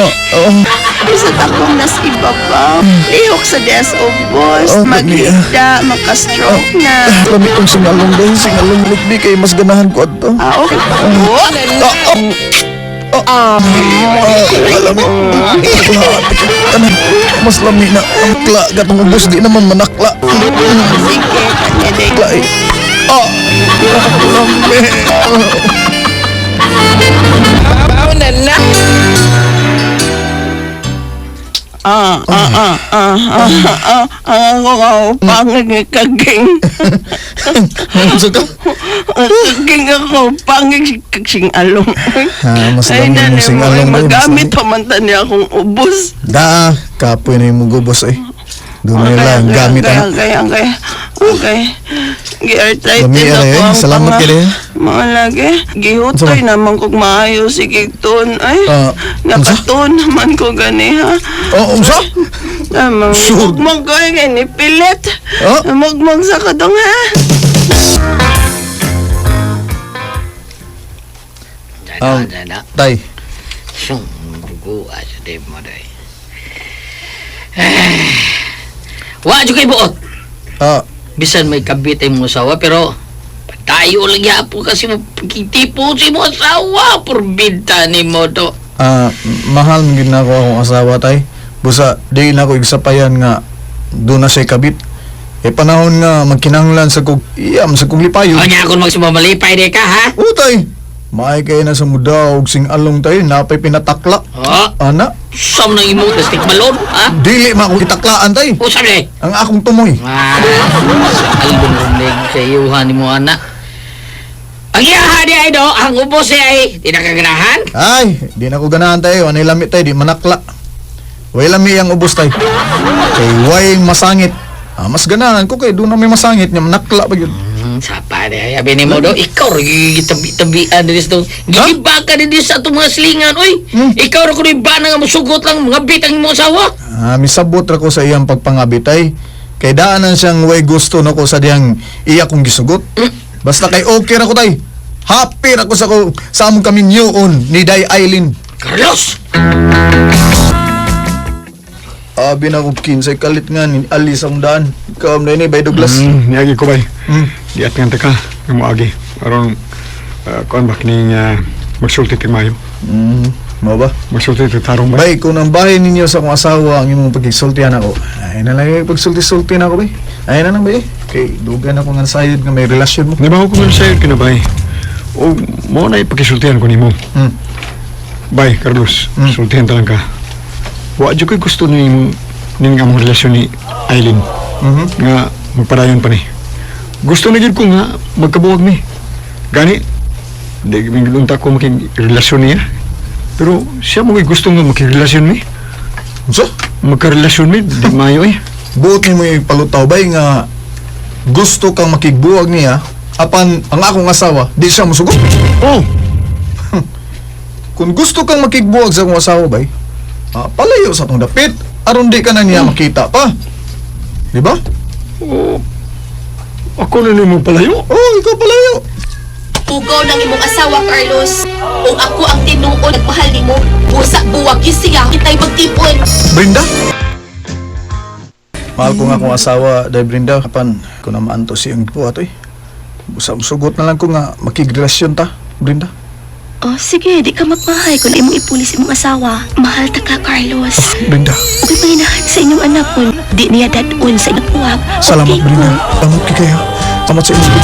isa takong nas ibabaw. Lihok sa des o boss. Maghigda, makastroke na. Lami kong singalong dahil singalong likdi kay mas ganahan ko ato. Okay. Lami. Mas lami na ang kla. Gatong ubos di naman manakla. Sige, kanya day. Kla eh. Lami. Pangig kaging. Ano ka? Kaging ako, pangig kagsing along. Mas Ay, lami nanay mo sing mo, along dahi. magamit pamantan niya akong ubos. Da, kapoy na yung mugubos eh. Doon na lang gamit ano. Okay. Gi-airtight Lami din ay, ako ang salamat panga- kaya. Mga lagi. Gihutoy naman kog maayo si Kikton. Ay, nakaton naman ko gani ha. Unsa? Tamang Sure. mugmog ko kay ni pilit. Mugmog sa kadong ha. Dana. Tay. Sung dugo aja de mo day. Wa jud kay buot. Bisan may kabit ay mo asawa pero tayo lang yapo kasi magkitipo si mo asawa porbida ni mo to. Mahal mo na ako akong asawa tay. Busa, di na ako igsapayan nga doon na siya kabit. Panahon nga magkinanglan sa kong iyam sa kong lipayo. O niya kung magsimamalipay de ka ha? Tay. Maay kayo na sa muda og sing along tay, napay pinatakla. Ana? Sam nang imo plastic balon ha? Dili ma ako itaklaan tay. O sabi? Ang akong tumoy. Album rumling sa iyuhan ni mo anak. Ang iyahan di ay do, ang ubos ay tinakaganahan? Ay, di na ko ganahan tayo. Anay lamit tayo, di manakla. Way lami ang ubos tayo. Kay way masangit. Mas ganahan ko kay doon na may masangit niya, manakla pa yun. Sapa de, abi ni mo do, ikaw rin gitabi-tabian din sa gigiba ka din sa itong mga silingan, oy. Ikaw rin kung iba na nga masugot lang mga bitang mo asawa. Misabot ra ko sa iyang pagpangabitay. Kay daanan siyang way gusto na ko sa diyang iya kong gisugot. Basta kay okay ra ko tay. Happy ra ko sa among kami niyoon ni Day Aileen. Carlos! Abi na ko kinsay kalit nga ni Ali sa daan. Ikaw na ini Bay Douglas. Niyagi ko bay. Diat nga ka, nga mo agi. Aron, kuan ba kining magsulti kay Mayo? Mo ba? Magsulti kay Tarong ba? Bay, kung ang bahay ninyo sa akong asawa ang imong pagkisultihan ako, ay na lang yung pagsulti-sulti na ako, bay. Ay na lang, bay. Kay dugan ako nga sayod nga may relasyon mo. Di ba ako kung sa'yo kinabay? O, mo na ipagkisultihan ko ni mo. Bay, Carlos, sultihan talang ka. Wa dyo ko'y gusto ning among relasyon ni Aileen. Nga magpadayon pa ni. Gusto na gid ko nga magkabuwag ni. Gani, di minglunta ko makikrelasyon niya. Pero siya mo gusto nga makikrelasyon ni. So? Magkarelasyon ni, di mayo eh. Buot ni mo ipalutaw, bay, nga gusto kang makigbuwag niya apan ang akong asawa, di siya musugot. Kung gusto kang makigbuwag sa akong asawa, bay, palayo sa atong dapit aron di ka na niya makita pa. Di ba? Ako na mo palayo? Ikaw palayo. Ugaw ng imong asawa, Carlos. Kung ako ang tinuod at mahal nimo, busa buwag yun siya. Kita'y magtipon. Brenda? Mahal ko nga akong asawa, dahil Brenda, kapan ko na maanto siyang buhat eh. Sugot na lang ko nga makigrelasyon ta, Brenda. Oh, sige, di ka magmahay kung imong ipulis imong asawa. Mahal ta ka, Carlos. Brenda. Okay, panginahan sa inyong anak ko. Di niya dadun sa inyong buwag. Salamat, Brenda. Salamat kay kaya. Salamat sa inyong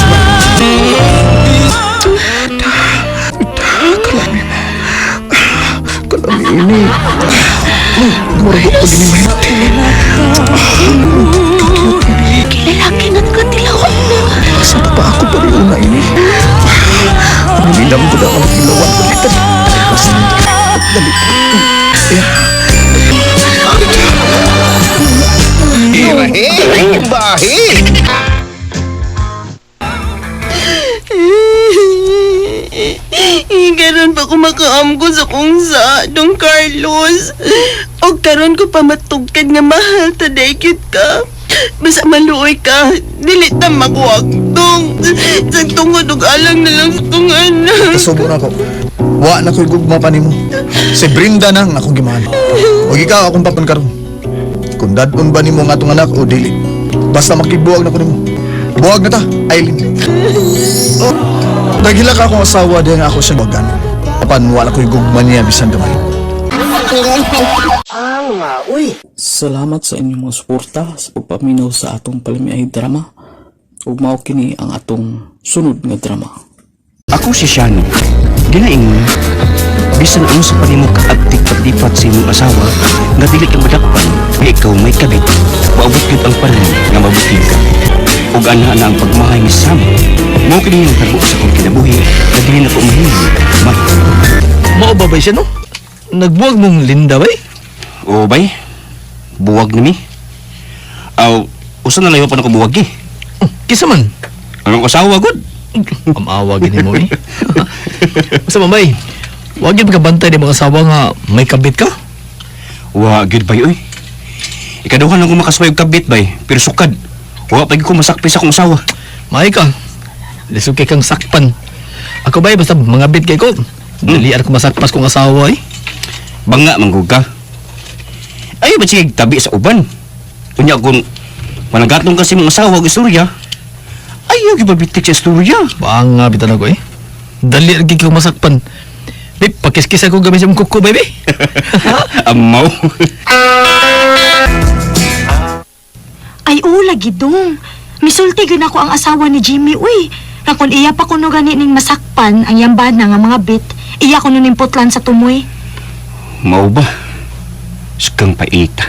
Kalami ini. Murag pag ini mahit. Kilalaki nga nagkatilawan na. Sa pa ako pa rin una ini. Ang minam ko na ang ilawan. Basta, dali. Bahi! Karon pa ko makaamgo sa kungsa, Dong Carlos. O karon ko pa matugkad nga mahal ta daykit ka. Basta maluoy ka, dili ta makuwag, Dong. Sa tungod ug alang na lang sa kong anak. Kasubo na ko. Wa na ko'y gugma pa nimo. Si Brenda nang akong gimahal. O ikaw akong papan karon. Kung dadon ba nimo nga atong anak o dili. Basta makibuwag na ko nimo. Buwag na ta, Aileen. Oh, naghila ka akong asawa dahil nga ako siya wagan. Apan wala ko'y gugma niya bisan gamay. Salamat sa inyong mga suporta sa pagpaminaw sa atong palamiay drama. Ug mao kini ang atong sunod nga drama. Ako si Shani. Ginaingon, bisan ang sa panimong kaagtik paglipat sa imong asawa, nga dili kang madakpan, nga ikaw may kabit, maabot yun ang parin nga mabuting ka. Ug ana na ang pagmahay ni Sam. Mao kini yung tabo sa kong kinabuhi, na dili na ko mahilig. Mao ba bay siya no? Nagbuwag mong Linda bay? Oo bay, buwag na mi. Aw, usa na layo pa na ko buwag eh. Kisa man? Anong asawa gud? Amawa gini mo eh. Basta mamay, wag yung pagkabantay ng mga asawa nga may kabit ka? Wa, gud bay, oy. Ikaduhan lang ko makasway og kabit bay, pero sukad. Wa, pagi ko masakpi sa akong asawa. May ka, lisukay kang sakpan. Ako bay, basta mga bit kay ko. Dalian ko masakpas kong asawa eh. Banga, manggug ka. Ayaw ba sige tabi sa uban? Kunya kung managatong kasi mong asawa og istorya, ayaw gibabitik sa istorya. Banga, bitan ako eh. Dalian ko masakpan. Babe, pakis-kis ako gamit sa mong kuko, baby. Amaw. Ay, lagi dong. Misulti gyud ako ang asawa ni Jimmy, uy. Na kung iya pa kuno gani ning masakpan ang yambana nga mga bit, iya kuno ning putlan sa tumoy. Mao ba? Sukang paita.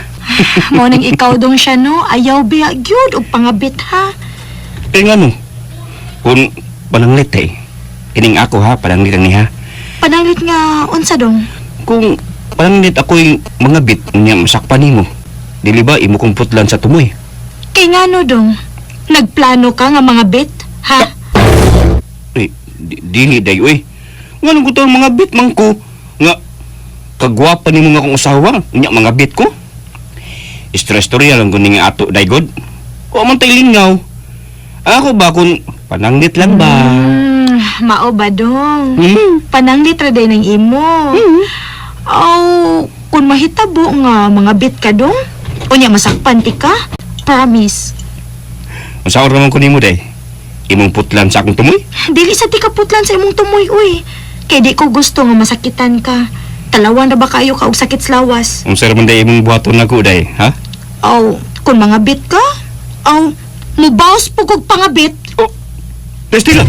Mo ning ikaw dong siya no, ayaw biya gyud og pangabit ha. Kaya nga no, kung pananglit eh, kining ako ha, pananglit ang niha. Pananglit nga unsa dong? Kung pananglit ako'y mga bit niya masakpan nimo, dili ba imo kong putlan sa tumoy? Kay ngano dong? Nagplano ka nga mga bit, ha? Dili dayo eh. Nga nung ko mga bit man ko, nga kagwapa nimo nga kong asawa, niya mga bit ko. Istorya lang kuning ato daygod. O man tay lingaw. Ako ba kung pananglit lang ba? Mao ba dong? Pananglit ra day ng imo. Kung mahitabo nga mga bit ka dong, unya masakpan ti ka. Promise. Masawa naman ko nimo day. Imong putlan sa akong tumoy? Dili sa ti ka putlan sa imong tumoy, uy. Kay di ko gusto nga masakitan ka. Talawan na ba kayo ka og sakit sa lawas? Unsa man day imong buhaton nako day, ha? Kung mga bit ka? Mubaos po kog pangabit. Destila!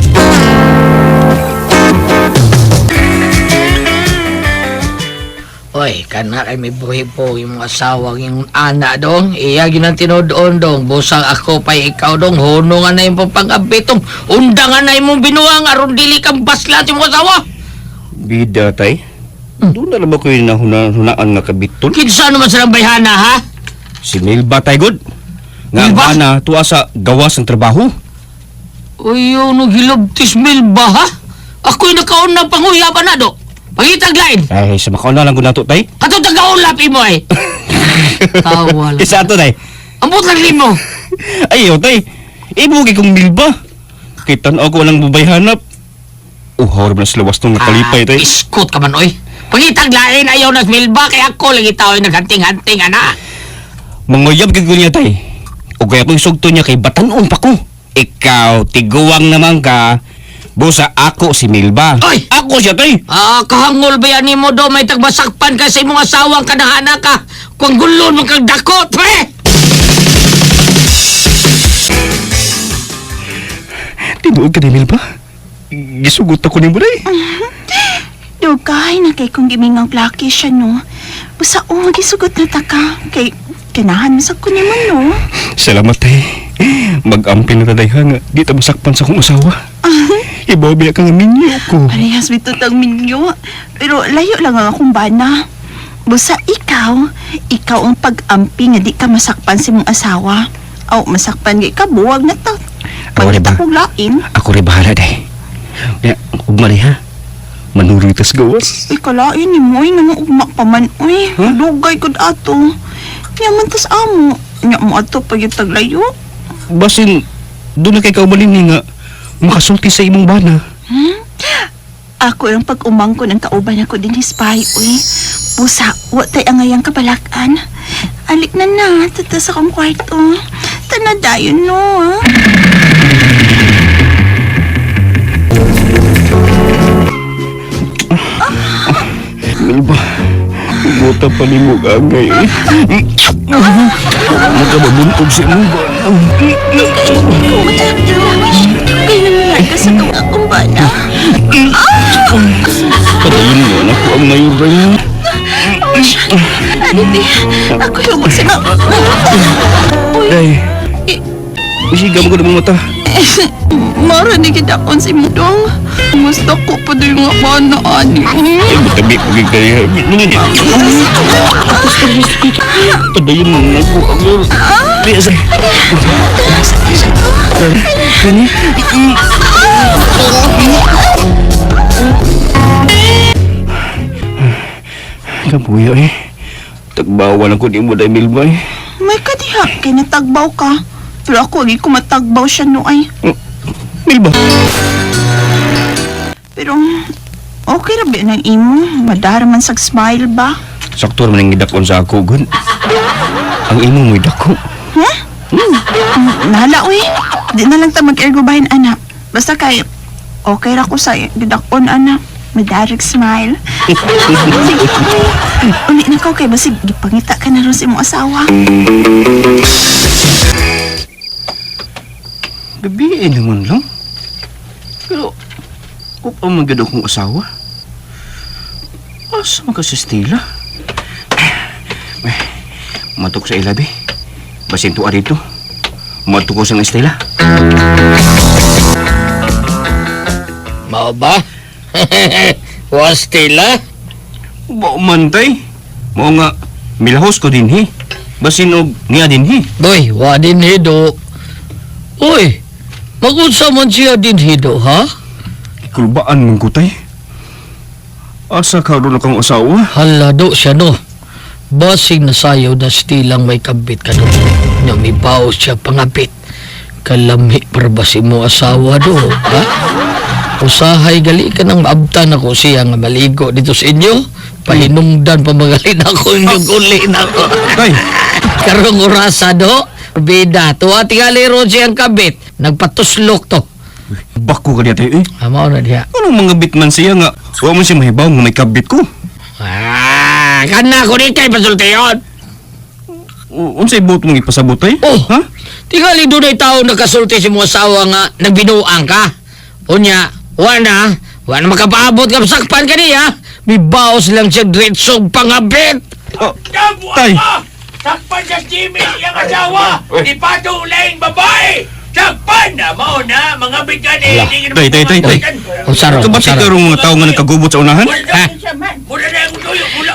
Oy, kana kay may buhi po yung mga asawa yung ana dong. Iya ginang tinudoon dong. Busang ako pa ikaw dong. Huno nga na yung pangabitong. Unda nga na yung binuang aron dili kang baslat yung asawa. Bida tay. Doon na lang ba ko yung hunaan nga kabiton? Kinsa naman silang bayhana ha? Si Milba tay god. Nga ang Milba? ana tuwa sa gawas ng trabaho. Uy, yung hilabtis Milba ha? Ako'y nakaon ng panguyaban na do. Pangitag lain. Ay, sa makaon na lang ko nato tay. Katong tagaulap imo eh. Tawa lang. Isa ato tay. Ambot lang limo. Ayaw tay. Ibugi kong Milba. Kitan ako walang bubayhanap. Horror na sila wastong nakalipay tay. Iskot ka man oy. Pangitag lain ayaw na Milba kaya ako lagi tao ay naghanting-hanting ana. Manguyab kag niya tay. O kaya kung sugto niya kay batanon pa ko. Ikaw, tiguwang naman ka. Busa ako si Milba. Ay! Ako siya tay. Kahangol ba yan mo do may tagbasakpan ka sa imong asawang kanahana ka. Kung gulon mo kang dakot, pre! Tinuod ka ni Milba? Gisugot ako ni mo day. Dugay na kay kung gimingang plaki siya, no. Basta gisugot na ta ka. Kay kinahan mo sa kunin mo, no. Salamat tay. Mag-ampil na taday ha nga. Di ta masakpan sa kong asawa. Ibaw biya ka nga minyo ko. Parehas bito tang minyo. Pero layo lang ang akong bana. Basta ikaw ang pag-ampi nga di ka masakpan si mong asawa. O masakpan di ka, buwag na to. Ako rin ba? Pagkita kong lain. Ako rin bahala day. Ya, ugmali ha. Manuri tas gawas. Ikalain ni mo, nga ugmak pa man. Uy, dugay ko ato. Yaman tas amo. Nya mo ato pag yung taglayo. Basin, doon na kay kaubalin ni nga makasulti sa imong bana. Ako ang pag-umang ko ng kauban ako din hispay, uy. Busa, watay ang ngayang kabalakan. Alik na na, tata sa kong kwarto. Tanadayon, no, ha? Milba, buta pa ni mo gagay eh. Nagkababuntog si mo ba? Kaya nangyay ka sa akong bana. Patayin mo na ko ang ngayon ba yan? Aditi, ako yung magsinap. Day, usigam ko na mga mata. Mara ni kidakon si Mudong. Gusto ko pa doon yung bana, ani. Tabi ko kaya. Patayin mo na ko ang ngayon. Biasa. Kani? Kapuya eh. Tagbawan ako di mo dahil Milba eh. May kadiha, kay natagbaw ka. Pero ako, agi ko matagbaw siya no ay. Milba? Pero, okay ra ba ng imo? Madara man sag smile ba? Sakto naman ang idakon sa ako, gun. Ang imo mo'y dako. Huh? Nahala, uy. Di na lang ta mag-ergobahin, anak. Basta kay, okay ra ko sa gidakon, anak. Madarig smile. Sige, uli na ko kay basig gipangita ka na ron sa imong asawa. Gabiin naman lang. Pero, upang magad akong asawa. Asa man ka si Stella? Matok sa ilabi. Basin tuwa dito. Matok ko sa Stella. Mao ba? Was Stella? Ba mantay? Mao nga milahos ko din hi. Basin og niya din hi. Boy, wa din hido. Uy, mag-unsa man siya din hido, ha? Kulbaan mong kutay. Asa ka ron akong asawa? Halado siya, no? Basig na sayaw na stilang may kabit ka doon. Namibaw siya pangabit. Kalami para ba si mo asawa do, ha? Usahay gali ka nang maabtan ako siya nga maligo dito sa inyo. Pahinungdan pa magalin ako inyong ulin ako. Tay! Karong orasa do. Bida, tuwa tingali ron siyang kabit. Nagpatuslok to. Bako ka niya tayo eh. Amaw na diya. Anong mga bitman siya nga? Huwag mo siya mahibaw nga may kabit ko. Kana ko rin kay pasultiyon. Unsay buot mong ipasabot ay? Oh, ha? Tingali doon ay tao nakasulti si mo asawa nga nagbinuang ka. Unya, wala makapaabot ka sakpan ka niya. May baos lang siya diretsong pangabit. Tay! Sakpan sa Jimmy yung asawa! Di pa tulaing babae! Sakpan na! Mao na! Mga bigani! Tay! Kabatik ka rong mga tao nga nagkagubot sa unahan? Ha?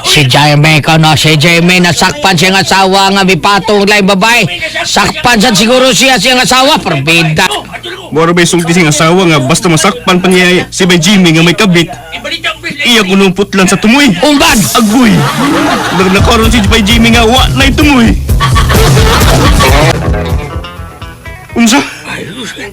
Si Jaime ka na, si Jaime nasakpan siyang asawa nga may patong lang babae. Sakpan sa siguro siya siyang asawa, perbida. Moro ba sulti siyang asawa nga basta masakpan pa niya si Bay Jimmy nga may kabit. Iya kunumpot lang sa tumoy. Umbad! Agoy! Naglakaroon si Bay Jimmy nga wa na tumoy. Unsa?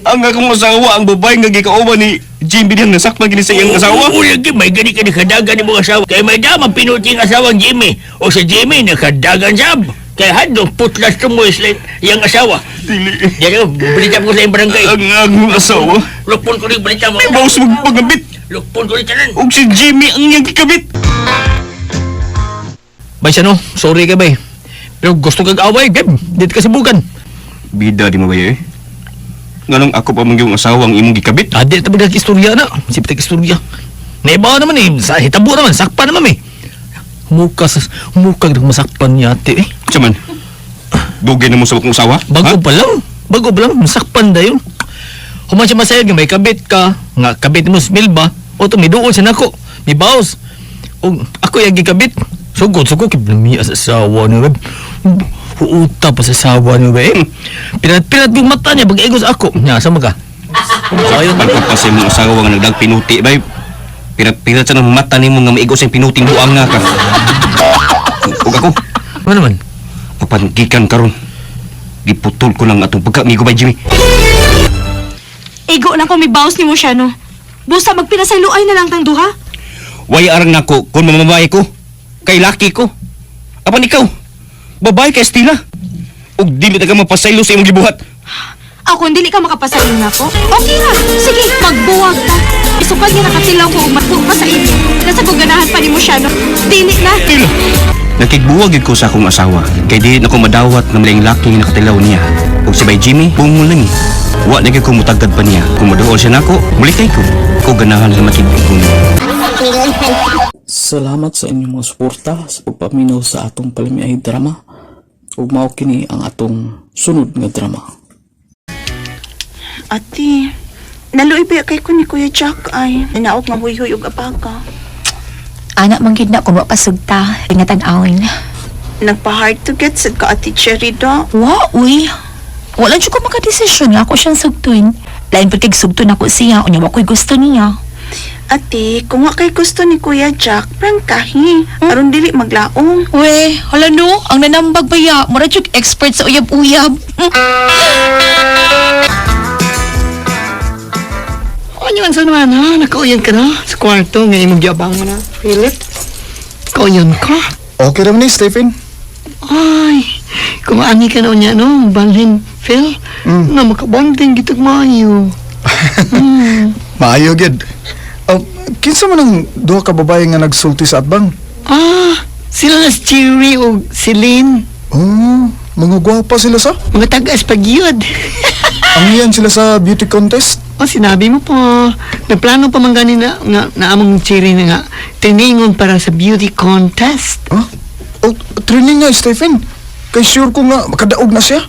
Ang akong asawa ang babae nga gikauban ni Jimmy diyang nasakpan gini sa iyang asawa? Oo, lagi may gani ka nakadagan ni mga asawa. Kaya may damang pinuting asawang Jimmy. O sa Jimmy nakadagan sab. Kaya hadong putlas tumoy sa iyang asawa. Dili. Yan ako, balita mo sa iyong barangay. Ang akong asawa? Lukpon ko rin balita mo. May bawas magpagabit. Lukpon ko rin tanan. Og si Jimmy ang iyang gikabit. Bay siya no, sorry ka bay. Pero gusto kag away, Gab. Dito ka sibukan. Bida di mo ba eh? Nganong ako pa mang yung asawang imong gikabit? Adi ta bagag istorya na. Sipit istorya. Naibaw naman eh. Sa hitabo naman, sakpan naman eh. Mukag masakpan niya ate eh. Saman, dugay na mo sa akong asawa? Bago pa lang. Bago pa lang, masakpan da yun. Human siya masayag nga may kabit ka. Nga kabit mo smil ba? O to, may duol siya nako. May baos. O ako yung gikabit. Sugod, kiblamiya sa asawa niya web. Huuta pa sa asawa niya web. Pinat yung mata niya, bag-egos ako. Nya, sama ka? Ayun. Pagpapasay mong asawa nga nagdagpinuti, bay. Pirat sa nang mata ni mo nga maigos yung pinuting buang nga ka. Huwag ako. Ano naman? Papangikan karon. Diputol ko lang atong pagkamigo bay, Jimmy. Igo na ko may bawas ni mo siya, no? Busa magpinasayloay na lang tang duha. Way arang nako kung mamabae ko. Kay laki ko. Apan ikaw, babae kay Estila. Ug dili ta ka mapasaylo sa imong gibuhat. Ako, dili ka makapasaylo na ko. Okay ra. Sige, magbuwag ta. Isukal niya nakatilaw ko magbuwag pa sa inyo. Nasa guganahan pa ni mo siya, no? Dili na. Dili. Nakigbuwag ko sa akong asawa. Kay di na ko madawat na malayang laki nga nakatilaw niya. Ug si Bay Jimmy, bungol lang eh. Wa na ko mutagad pa niya. Kung maduol siya nako, mulikay ko. Ko ganahan lang makigbuwag ko niya. Salamat sa inyong mga suporta sa pagpaminaw sa atong palimiay drama. Ug mao kini ang atong sunod nga drama. Ate, naluoy ba kay ko ni Kuya Jack ay nanaog nga huy-huy og apaga. Anak manggid na kung wapasugta, ingatan awin. Nagpa-hard to get sad ka Ate Cherry da. Wa, uy. Wala dyan ko makadesisyon nga ako siyang sugtun. Lain pa kay sugtun ako siya, unya ako'y gusto niya. Ate, kung nga kay gusto ni Kuya Jack, prangkahi. Aron dili maglaong. We, hala no, ang nanambag baya, mura dyan expert sa uyab-uyab. Ano man sa naman ha? Nakauyan ka na sa kwarto nga imong giyabang mo na, Philip. Kauyan ka? Okay naman ni Stephen. Ay, kung ani ka na niya, no? Balhin, Phil. Na makabonding gitag maayo. Maayo gid. Kinsa man ang duha ka babae nga nagsulti sa atbang? Sila na si Cherry o si Lynn. Oh, mga gwapa sila sa? Mga tagas pagyod. Ang iyan sila sa beauty contest? Sinabi mo po, nagplano pa man gani na among Cherry na nga, tiningon para sa beauty contest. Training nga, Stephen. Kay sure ko nga makadaog na siya.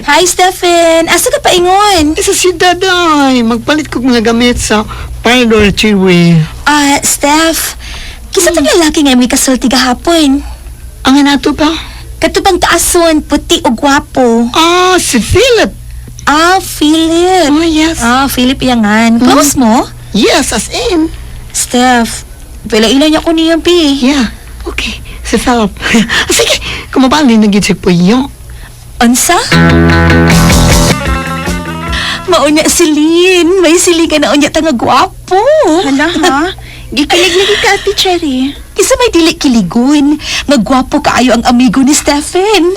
Hi, Stephen. Asa ka paingon? Sa siyudad ay. Magpalit ko mga gamit sa parlor, Cherry. Steph. Kisa tang lalaki nga may kasulti gahapon. Ang nato ba? Katubang taason, puti o gwapo. Si Philip. Philip. Oh, yes. Philip yangan. Close mo? Yes, as in. Steph, pila-ilan niya ko niya, B. Yeah, okay. Si Philip. Sige, kumabali na gid si Puyo. Unsa? Maunya si Lynn. May siligan na unya tanga gwapo. Hala ha? Gikilig lagi ka Ate Cherry. Isa may dili kiligun. Magwapo kaayo ang amigo ni Stephen.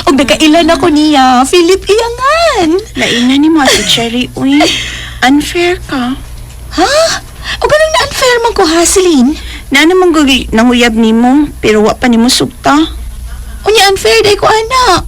Og nagailan ako niya, Philip iyangan. Lainan ni mo Ate Cherry, uy. Unfair ka. Ha? O ganun na unfair man ko ha, Celine? Na naman gagi nanguyab ni mo, pero wa pa ni mo sugta. Unya unfair day ko, anak.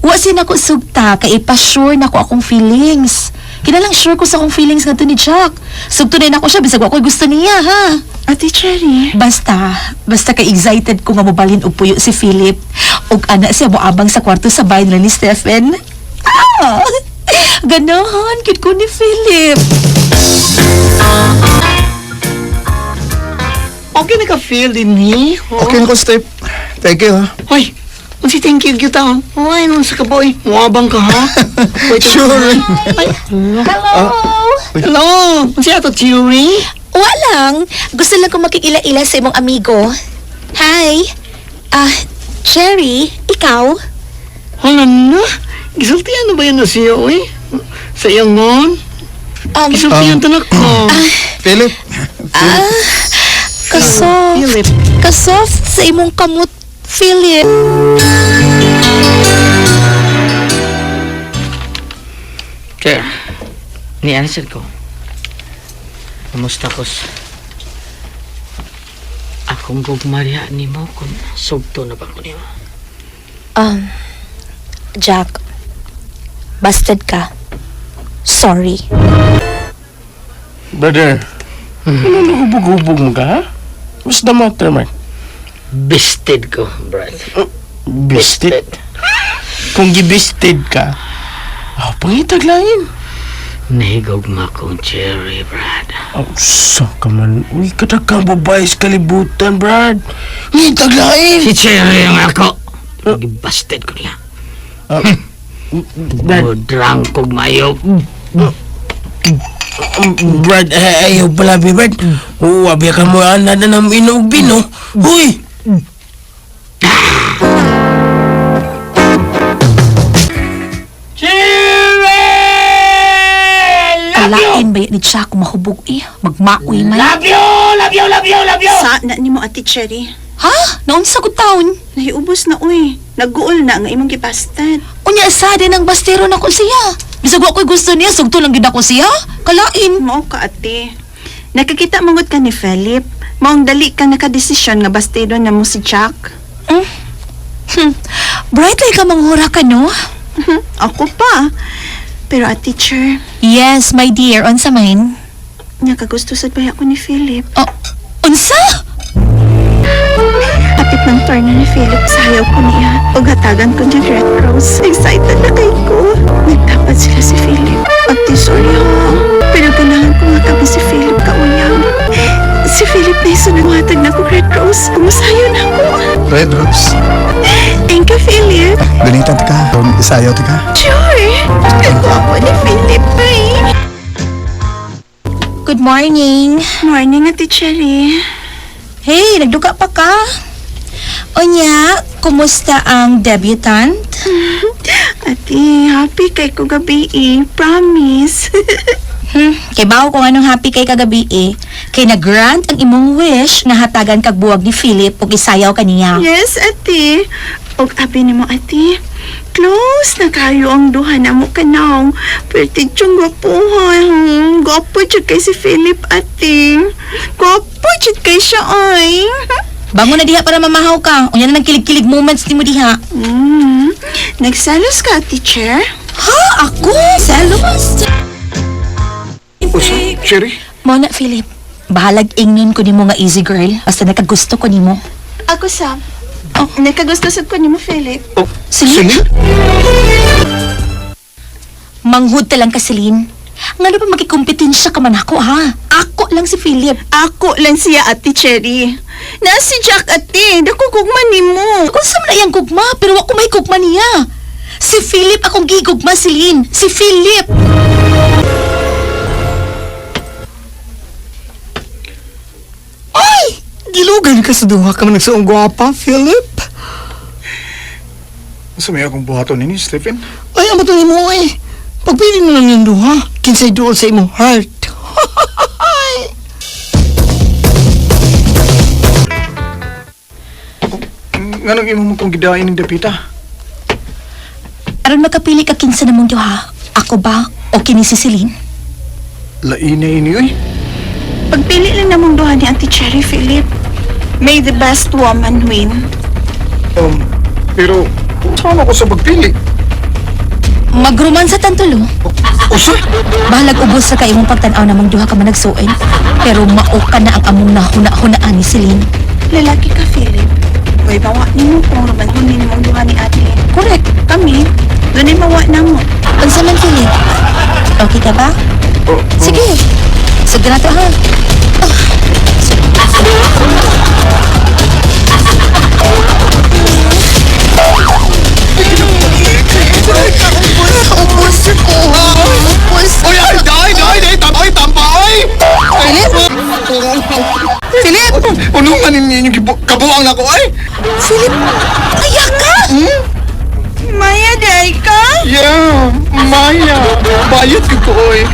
Wa sin ako sugta, kay ipa-sure na ko akong feelings. Kinalang sure ko sa akong feelings nga to ni Jack. Sugto na ako siya, bisag ako'y gusto niya, ha? Ate Cherry. Basta kay excited ko nga mabalhin og puyo si Philip. Og anak siya moabang sa kwarto sa bahay ni Stephen. Ganahan, cute ko ni Philip. Okay na ka-feel din ni? Okay na ko, Steph. Thank you, ha? Hoy, si thank you kita. Ay, nung sa kaboy. Muabang ka, ha? Sure. Hello. Hello. Si Ato Cherry? Walang. Gusto lang ko makikila-ila sa imong amigo. Hi. Cherry, ikaw? Hala na. Gisultihan na ba yan na siya, uy? Sa iyang ngon? Gisultihan tanak ko. Philip. Kasoft sa imong kamot, Philip. Sir, ni-answer ko. Kamusta ko akong gugmarya ni mo kung sugto na ba ko niyo? Jack, busted ka. Sorry. Brother, ano nahubog-hubog mo ka, ha? What's the matter, man? Bested ko, Brad. Bisted? Kung gibisted ka, pangitag langin. Nahigog mo akong cherry, Brad. Sa ka man. Uy, kadakang babae sa kalibutan, Brad. Ngitag lain. Si Cherry ang ako. Gibasted ko niya. Drunk kog mayo. Brad, ayaw pala, Brad. Wabi ka mo, na ng inog-bino. Uy! Alain ba yan ni siya kung mahubog magmaoy man. Love you! Love you! Love you! Love you! Sa na ni mo, Ate Cherry. Ha? Naon sa taon? Nahiubos na, uy. Nagguol na nga imong gipastan. Unya sa din ang bastero na ko siya. Bisag ako'y gusto niya, sugto lang gid ako siya. Kalain. Mao ka, ate. Nakakita mangod ka ni Philip. Maong dali kang nakadesisyon nga bastero na mo si Jack. Bright like ka manghura ka, no? Ako pa. Pero at teacher, Yes, my dear. Unsa man? nakagusto sad ba ako ni Philip. Oh, unsa? Apit ng turn ni Philip, sayaw ko niya. Paghatagan ko niya Red Rose. Excited na kay ko. Nagtapat sila si Philip. Ate, sorry ha. Pero ganahan ko nga kami si Philip kauyang. Si Philip na isunod na ko Red Rose. Umusayo na ako. Red Rose. Thank you, Philip. Dalitan ka. Isayaw ka. Sure. Kagwapo ni Philip. Bye. Good morning. Morning, Ate Cherry. Hey, nagduka pa ka? Onya, kumusta ang debutant? Ate, happy kay ko gabi Promise. Kay bawo kung anong happy kay kagabi Kay nag-grant ang imong wish nga hatagan kag buwag ni Philip ug isayaw kaniya. Yes, ate. Og abi ni mo, ate. Close na kayo ang duha na mo kanaw. Pwede tiyong gwapuhan. Gwapo dyan kay si Philip, ate. Gwapo dyan kay siya, ay. Bango na diha para mamahaw ka. Unya na nagkilig-kilig moments ni mo diha. Nagsalos ka, teacher? Ha? Ako? Salos? Cherry? Mo na, Philip. Bahalag ingnon ko nimo nga easy girl. Basta nakagusto ko nimo. Ako, Sam. Nagkagusto sad ko ni mo, Philip. Celine? Manghud ta lang ka, Celine. Nga ba magkikompetensya ka man ako, ha? Ako lang si Philip. Ako lang siya, Ate Cherry. Na si Jack, ate. Nakugugma ni mo. Kung sa man iyang gugma, pero ako may gugma niya. Si Philip akong gigugma, Celine. Si Philip! Ay! Gilugan ka sa duha ka man nagsaong gwapa, Philip. Sa may akong buhaton ni Stephen? Ay, ang matuli mo Pagpili na lang yung duha. Kinsay dool sa imong heart. Nga nang imo mo kong gidain ng dapita? Aron makapili ka kinsa namong duha. Ako ba o kini si Celine? Lain na ini, oy. Pagpili lang namang duha ni Ate Cherry, Philip. May the best woman win. Pero, saan ako sa pagpili? Magruman sa tantulo. Usa? Bahalag ubos sa kaimong pagtanaw namang duha ka man nagsuon. Pero mao ka na ang among nahuna-hunaan ni Celine. Lalaki ka, Philip. Uy, bawa ni mo kung nabanhunin mo ang duha ni Ate. Correct. Kami, doon ay bawa na mo. Unsa man, Philip? Okay ka ba? Sige. Sige na to, ha? Ubus ko, ha? Ubus. Oy, ay, dai, tambay! Philip! Unungan ninyo yung kabuang na ko, ay! Philip, ayak ka? Maya, day ka? Yeah, Maya. Bayot yun ko, oy.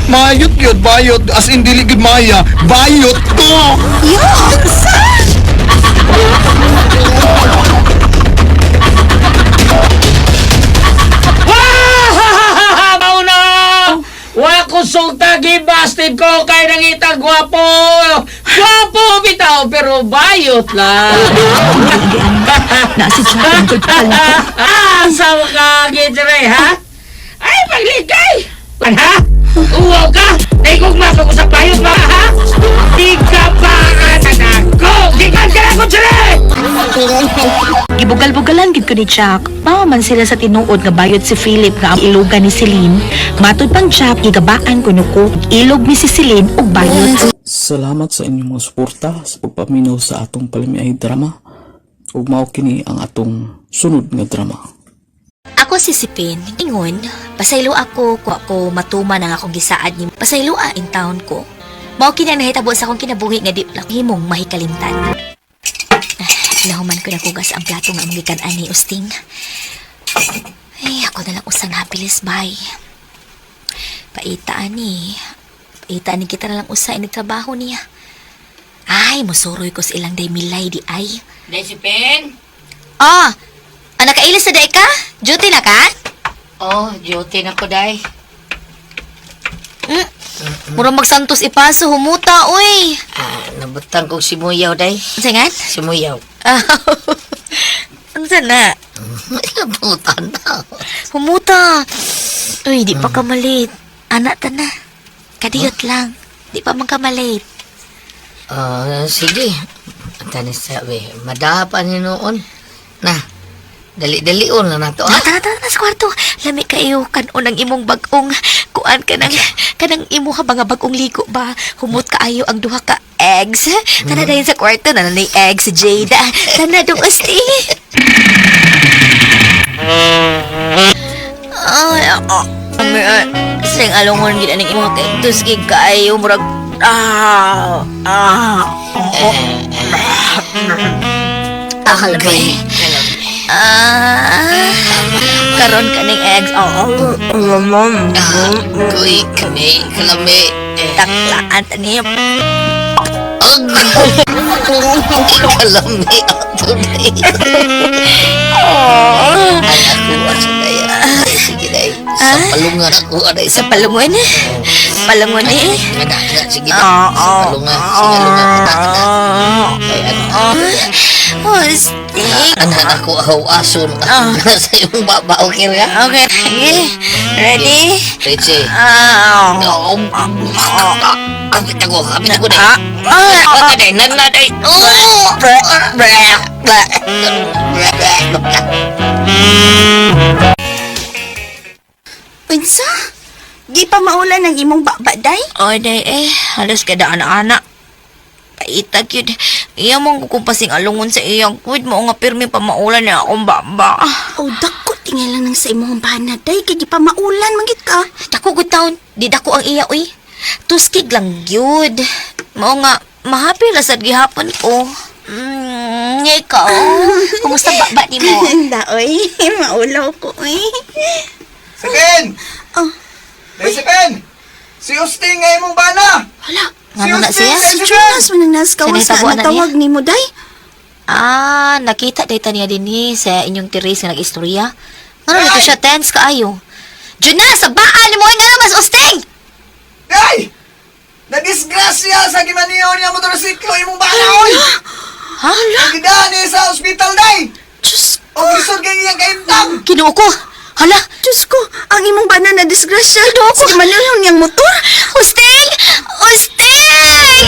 Mayot yun, bayot. As in, dili good Maya. Bayot ko! Yuck! Saan? Mauna! Wa ko sulta gibasted ko kay nangita gwapo. Gwapo bitaw pero bayot lang. Na si Jaya ang pala ko. Asawa ka, Gidre, ha? Ay, magligay! Ha? Uwaw ka! Ay, kung mapag sa bayot ba, ha? Di ka ba anak ko? Di ka ko, Jire! Gibugal-bugalan gid ko ni Jack. Mao man sila sa tinuod nga bayot si Philip nga ang ilogan ni Celine. Matud pang Jack, gigabaan ko nuko. Ilog ni si Celine og bayot. Salamat sa inyong mga suporta sa pagpaminaw sa atong palimiay drama. Ug mao kini ang atong sunod nga drama. Ako si Sipin. Ingon, pasaylo ako ko ako matuman ang akong gisaad ni pasayloa in town ko. Mao kini ang nahitabo sa akong kinabuhi nga di lang himong mahikalimtan. Lahuman ko na kugas ang plato nga among gikan-an ni Usting. Ay, ako na lang usang habilis, bay. Paitaan ni kita na lang usa ini trabaho niya. Ay, musuroy ko sa ilang day milay di ay. Day si Pen? Oh, nakailis na day ka? Duty na ka? Oh, duty na ko, day. Murang magsantos ipaso, humuta, uy. Nabutang kong simuyaw, day. Singan? Simuyaw. Ano na? Nabutan na. Humuta. Uy, di pa ka malit. Anak ta na. Kadiyot lang. Di pa man ka malit. Sige. Ang tanis sabi, madahapan ni noon. Na, dali-dalion na nato. Tara sa kwarto. Lami kayo kanon ang imong bagong kuan kanang imo ha mga bagong ligo ba. Humot kaayo ang duha ka eggs. Tana dayon sa kwarto na ni eggs Jade. Tana dong usti. Sing alongon gid aning imong cactus gid kaayo murag halbay. Karon kaning eggs. Kuy, kami, kalami. Taklaan tani. Kalami ako day. Anak ko, asa daya. Sige day. Sa palungan ako, aday. Sa palungan? Palungan eh? Sige day. Sa palungan. Sige lungan. Sting. Anak ako, ahaw-ason. Nasa iyong baba, okay rin? Okay. Ready? Richie. Kapit ako day. Okay day, nanaday. Unsa? Di pa maulan ang imong babaday? Oy, day halos kada anak-anak. Paitag yun. Iya mong kukumpasing alungon sa iyang kuwid mo nga pirmi pa maulan na akong baba. Oh, dako tingala nang sa imong banaday kay di pa maulan mangit ka. Dako good taon. Di dako ang iya uy. Tuskig lang gyud. Mao nga mahapi ra sad gihapon ko. Ikaw. Kumusta baba ni mo? Daoy, maulaw ko uy. Sipin! Oh. Sipin! Si Usting nga imong bana! Hala. Ano na siya? Si Jonas man ang naskawas Sanay tabuan na na tawag ni mo, day. Nakita data niya din sa inyong Teresa na nag-istorya. Ano dito siya tense kaayo? Jonas, sabaan mo nga na mas usting! Day! Nadisgrasya sa gimaniyo niya motorsiklo imong bana, oy! Ha? Nagdaan niya sa ospital, day! Diyos O lisod kay iyang kaintang! Kinuo ko! Hala! Diyos ko, ang imong bana na disgrasya. Sige, manilong niyang motor. Usting! Usting!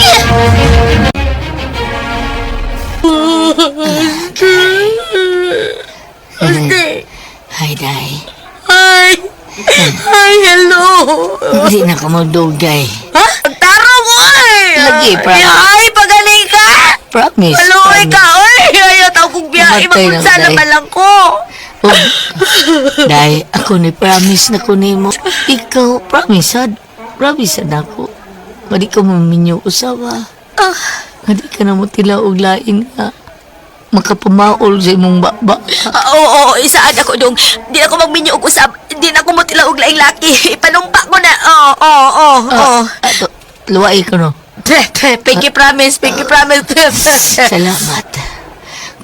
Usting! Hi, day. Hi! Hi, hello! Hindi na ka magdugay. Ha? Taro mo, ay! Lagi, promise. Ay, pagaling ka! Promise. Maluoy ka, oy! Ayaw tao kong biyahe. Mamatay na, Magunsa na day. ba lang ko? Day, ako ni promise na ko nimo. Ikaw, promise sad. Promise sad ako. Madi ka maminyo usawa. Madi ka na mo tila og lain nga. Makapamaol sa imong baba. Oo, isaad ako dong. Di ako magminyo og usab. Di na ako motila og laing laki. Ipanumpa ko na. Oo. Luwai ka no. Pinky promise, pinky promise. Salamat.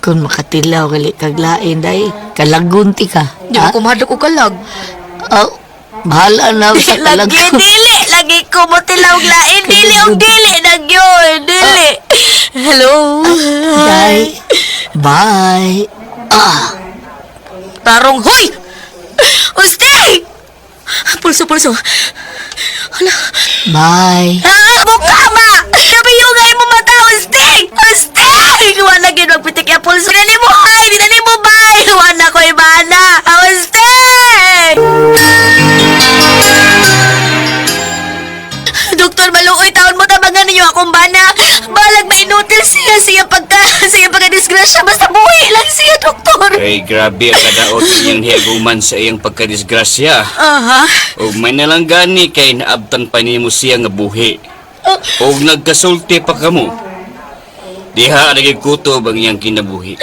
Kung makatilaw gali kag lain day, kalagunti ka. Di ko kumahadok og kalag. Bahala na sa kalag. Lagi ko motila og lain. Dili og dili nagyoy. Dili. Hello. Bye! Bye! Tarong, hoy! Ustig! Pulso. Hala. Bye. Buka ba? Napiyugay mo mata, Ustig! Ustig! Wala ginagpitik ya pulso. Dinali mo, ay! Dinali mo, bye! Wala ko ibana. Ustig! Doktor, maluoy taon mo tabangan ninyo akong bana. Balag may inutil siya pagka-disgrasya. Basta buhay lang siya, doktor. Ay, grabe ang kadaot niyang hiaguman sa iyang pagkadisgrasya. Aha. O may nalang gani kay naabtan pa nimo siya nga buhi. O nagkasulti pa kamo. Diha nagikutob ang iyang kinabuhi.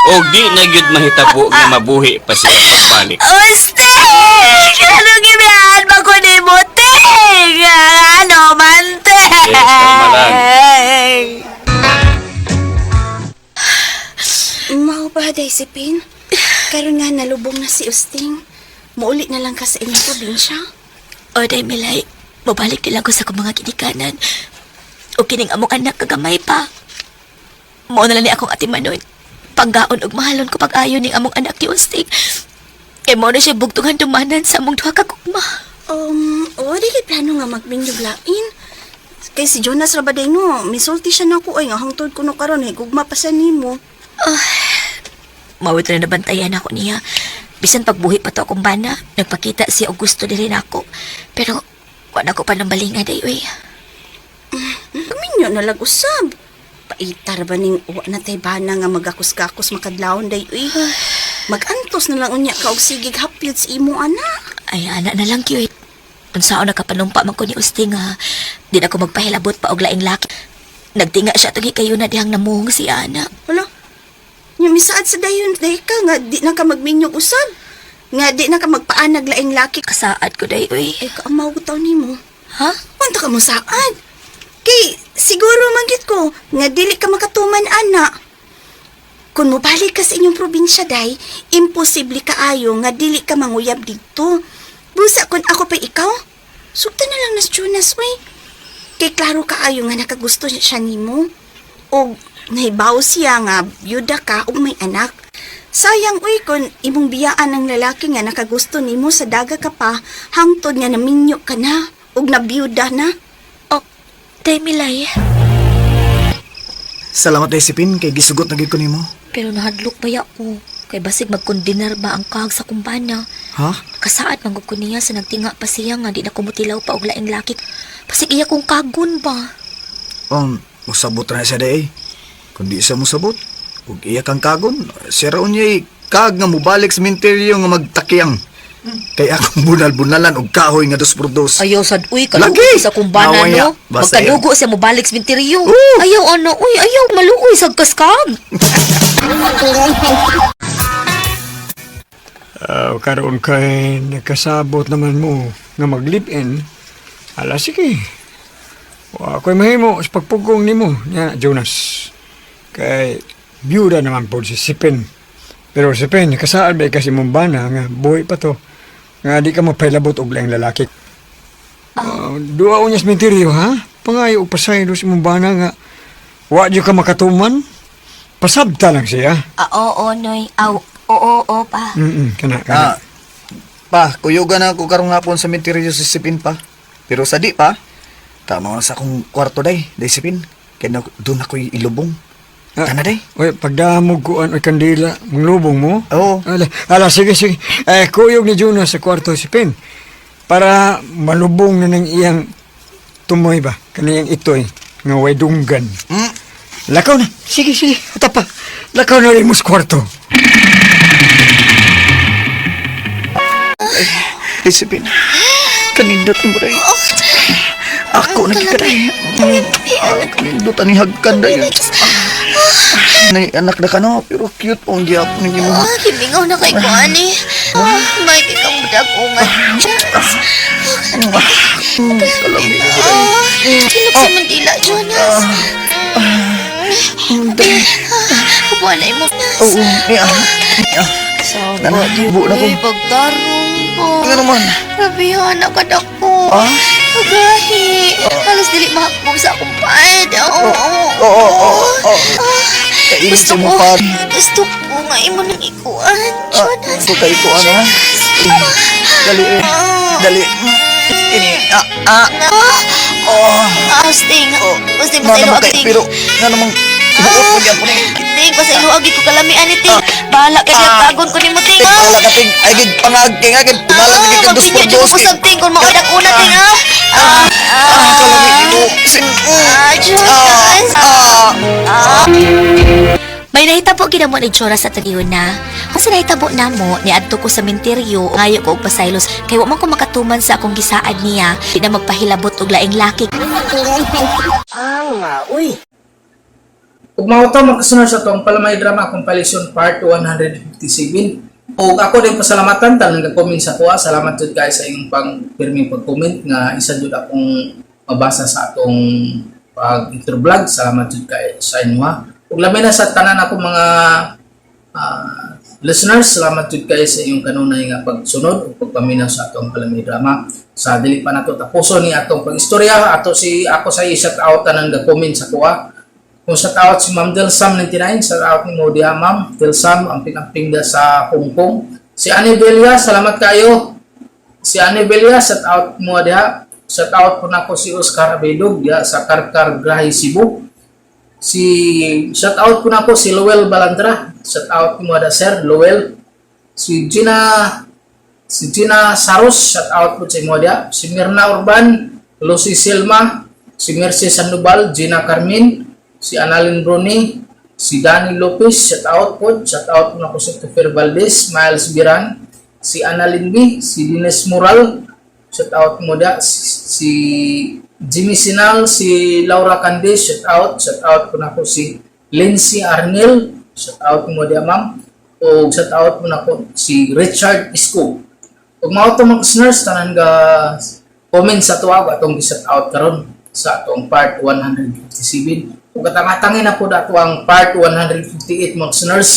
O di na gyud mahitabo nga mabuhi pa siya pagbalik. Ustig! Ano gimihan ba ko ni Muting? Ano man, te? Tama lang. Mao ba, Daisipin? Karon nga nalubong na si Usting. Muuli na lang ka sa inyong probinsya. O, day, Milay. Mabalik nila ko sa kong mga kinikanan. O kining among anak kagamay pa. Mao na lang ni akong ati Manoy. Panggaon og mahalon ko pag-ayo ning among anak ni Ustig. Kay mo na siya bugtungan dumanan sa among duha ka gugma. Dili plano nga magminyog lain. Kay si Jonas Rabaday no, misulti siya na ko ay nga hangtod ko no karon ay gugma pa sa nimo. Mawit na nabantayan ako niya. Bisan pagbuhi pa to akong bana, nagpakita siya og gusto din ako. Pero, wala ko pa ng balinga day, uy. Minyo na lag usab. Paitar ba ning uwa na tay bana nga magakus-kakos makadlawon day, uy. Magantos na lang unya ka og sigig hapyod sa imo ana. Ay, anak na lang, Kiyoy. Kung saan nakapanumpa man ko ni Usting, di na ko magpahilabot pa og laing laki. Nagtinga siya tungi kayo na dihang namuhong si Ana. Wala. Yung misaad sa dayon, day ka nga di na ka magminyog usab. Nga di na ka magpaanag laing laki. Kasaad ko day, uy. Ay, kaamaw ko taon nimo. Ha? Wanta ka mo saad. Kay, siguro manggit ko, nga dili ka makatuman, ana. Kung mobalik ka sa inyong probinsya, day, imposible kaayo nga dili ka manguyab dito. Busa kung ako pa ikaw, sugta na lang nas Jonas, uy. Kay klaro kaayo nga nakagusto siya nimo. O nahibaw siya nga byuda ka o may anak. Sayang, uy, kung imong biyaan ng lalaki nga nakagusto nimo sa daga ka pa, hangtod nga naminyo ka na, o nabiyuda na. Day, Milay. Salamat, Daisipin, kay gisugot na gid ko nimo. Pero nahadlok ba ko? Kay basig magkondinar ba ang kahag sa kumbana? Ha? Kasaad manggod ko niya sa nagtinga pa siya nga di na kumutilaw pa og laing laki. Basig iya kong kagon ba? Musabot na siya day. Kung di siya musabot, ug iya kang kagon, siya raon niya kag nga mubalik sa minteryo nga magtakiyang. Kay akong bunal-bunalan og kahoy nga 2x2. Ayaw sad, uy, Lagi! kaluoy sa kumbana, Nawaya. no? Basta Magkalugo siya mobalik sa minteryo. Ayaw, ano, uy, ayaw, maluoy sa kaskag. Karoon kay nakasabot naman mo nga mag-live-in. Ala, sige. Ako'y mahimo sa pagpugong ni mo, Jonas. Kay byuda naman po si Sipin. Pero Sipin, nakasaan ba kasi mong bana nga buhay pa to. Nga di ka mapailabot og laing lalaki. Dua unya sa menteryo, ha? Pangayo og pasaylo si mong bana nga wa di ka makatuman. Pasabta lang siya. Oo, Noy. Oo, pa. Kana. Pa, kuyugan na ako karong hapon sa minteryo si Sipin pa. Pero sa di pa, tama na sa akong kwarto day, Daisipin. Kaya doon ako'y ilubong. Tana day. Oy, pagdamog ko ang kandila, mong lubong mo? Oo. Ala, sige. Kuyog ni Jonas sa kwarto si Pin. Para malubong na ng iyang tumoy ba? Kaniyang itoy, nga way dunggan. Lakaw na. Sige. Ata pa. Lakaw na rin mo sa kwarto. Daisipin, kanindot mo day. Ako nagkikaday. Kanindot ang hagkan day. Nay anak na ka no, pero cute ang gyapon ninyo mo. Kimingaw na kay ko, ani. May kikang dagungan. Kalami mo day. Kilok sa Mandila, Jonas. Kabuanay mo, Nas. Oo, Sagot, di bu na ko. pagdarong ko. Nga naman. Rabihan na kadako. Agahi. Halos dili mahakbog sa akong paed. Oo. Kailin Gusto sa mo ko, pa. gusto ko nga imo nang ikuan. Jonas. Ito kayo ko, ano? Dali, dali. Ini, Sting. Sting, Mga pasaylo naman ag kayo, Ting. pero nga namang buot mo yan po ni. Ting, pasaylo ag ko kalamian ni Ting. Bahala ka siya, tagon ko ni mo, Ting. Ting, wala ka, Ting. Ay, gig, pangag, Ting, agad. Tumalang gig ka dos por Mabigyan dos, ko Ting. usab, Ting, kung maoy una, Ting, ha? Kalami mo. Jonas. May nahitabo ginamo ni Chora sa tagiyuna. Kung sa nahitabo namo, niadto ko sa menteryo, ngayo ko og pasaylos, kay wa man ko makatuman sa akong gisaad niya, di na magpahilabot og laing laki. Ug mao to makasunod sa tong Palamay Drama Compilation Part 157. O ako din pasalamatan tanang nag-comment sa tuwa. Salamat jud guys sa inyong pag-pirming pag-comment nga isa jud akong mabasa sa atong pag-intervlog. Salamat jud kay sa inyo ha. Ug labi na sa tanan ako mga listeners, salamat jud kayo sa inyong kanunay nga pagsunod o pagpaminaw sa atong Palamay Drama. Sa dili pa nato tapuson ni atong pag-istorya, ako sa shout out tanang nag-comment sa tuwa. Kung shout out si Ma'am Delsam 99, shout out ni mo diha Ma'am Delsam, ang pinagpingda sa Hong Kong. Si Annie Belia, salamat kayo. Si Annie Belia, shout out mo diha. Shout out po na ko si Oscar Abedog diha sa Karkar Grahe, Cebu. Shout out po na ko si Lowell Balandra. Shout out mo da Sir Lowell. Si Gina Saros, shout out po sa mo diha. Si Mirna Urban, Lucy Silma, si Mercy Sandoval, Gina Carmen, si Annalyn Bruni, si Danny Lopez, shout out po na ko si Christopher Valdez, Miles Biran, si Annalyn B, si Dines Moral, shout out mo da, si Jimmy Sinal, si Laura Candice, shout out po na ko si Lindsay Arnel, shout out mo da ma'am, o shout out po na ko si Richard Isco. Kung mga itong mga listeners, tanan ga comment sa tuwa ko atong shout out karon sa atong part 157. Kung katangatangin na po dato ang part 158 mga listeners,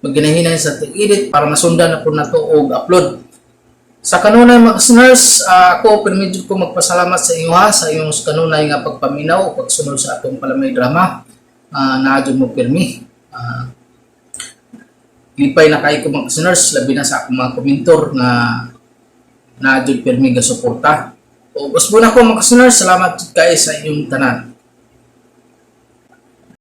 maginahinay sa edit para masundan na po na to og upload. Sa kanunay mga listeners, ako permit ko magpasalamat sa inyo ha, sa inyong kanunay nga pagpaminaw o pagsunod sa atong Palamay Drama. Naadyo mo permi. Lipay na kayo ko mga listeners, labi na sa akong mga komentor nga naadyo permi nga suporta. O gusto na ko mga listeners, salamat kayo sa inyong tanan.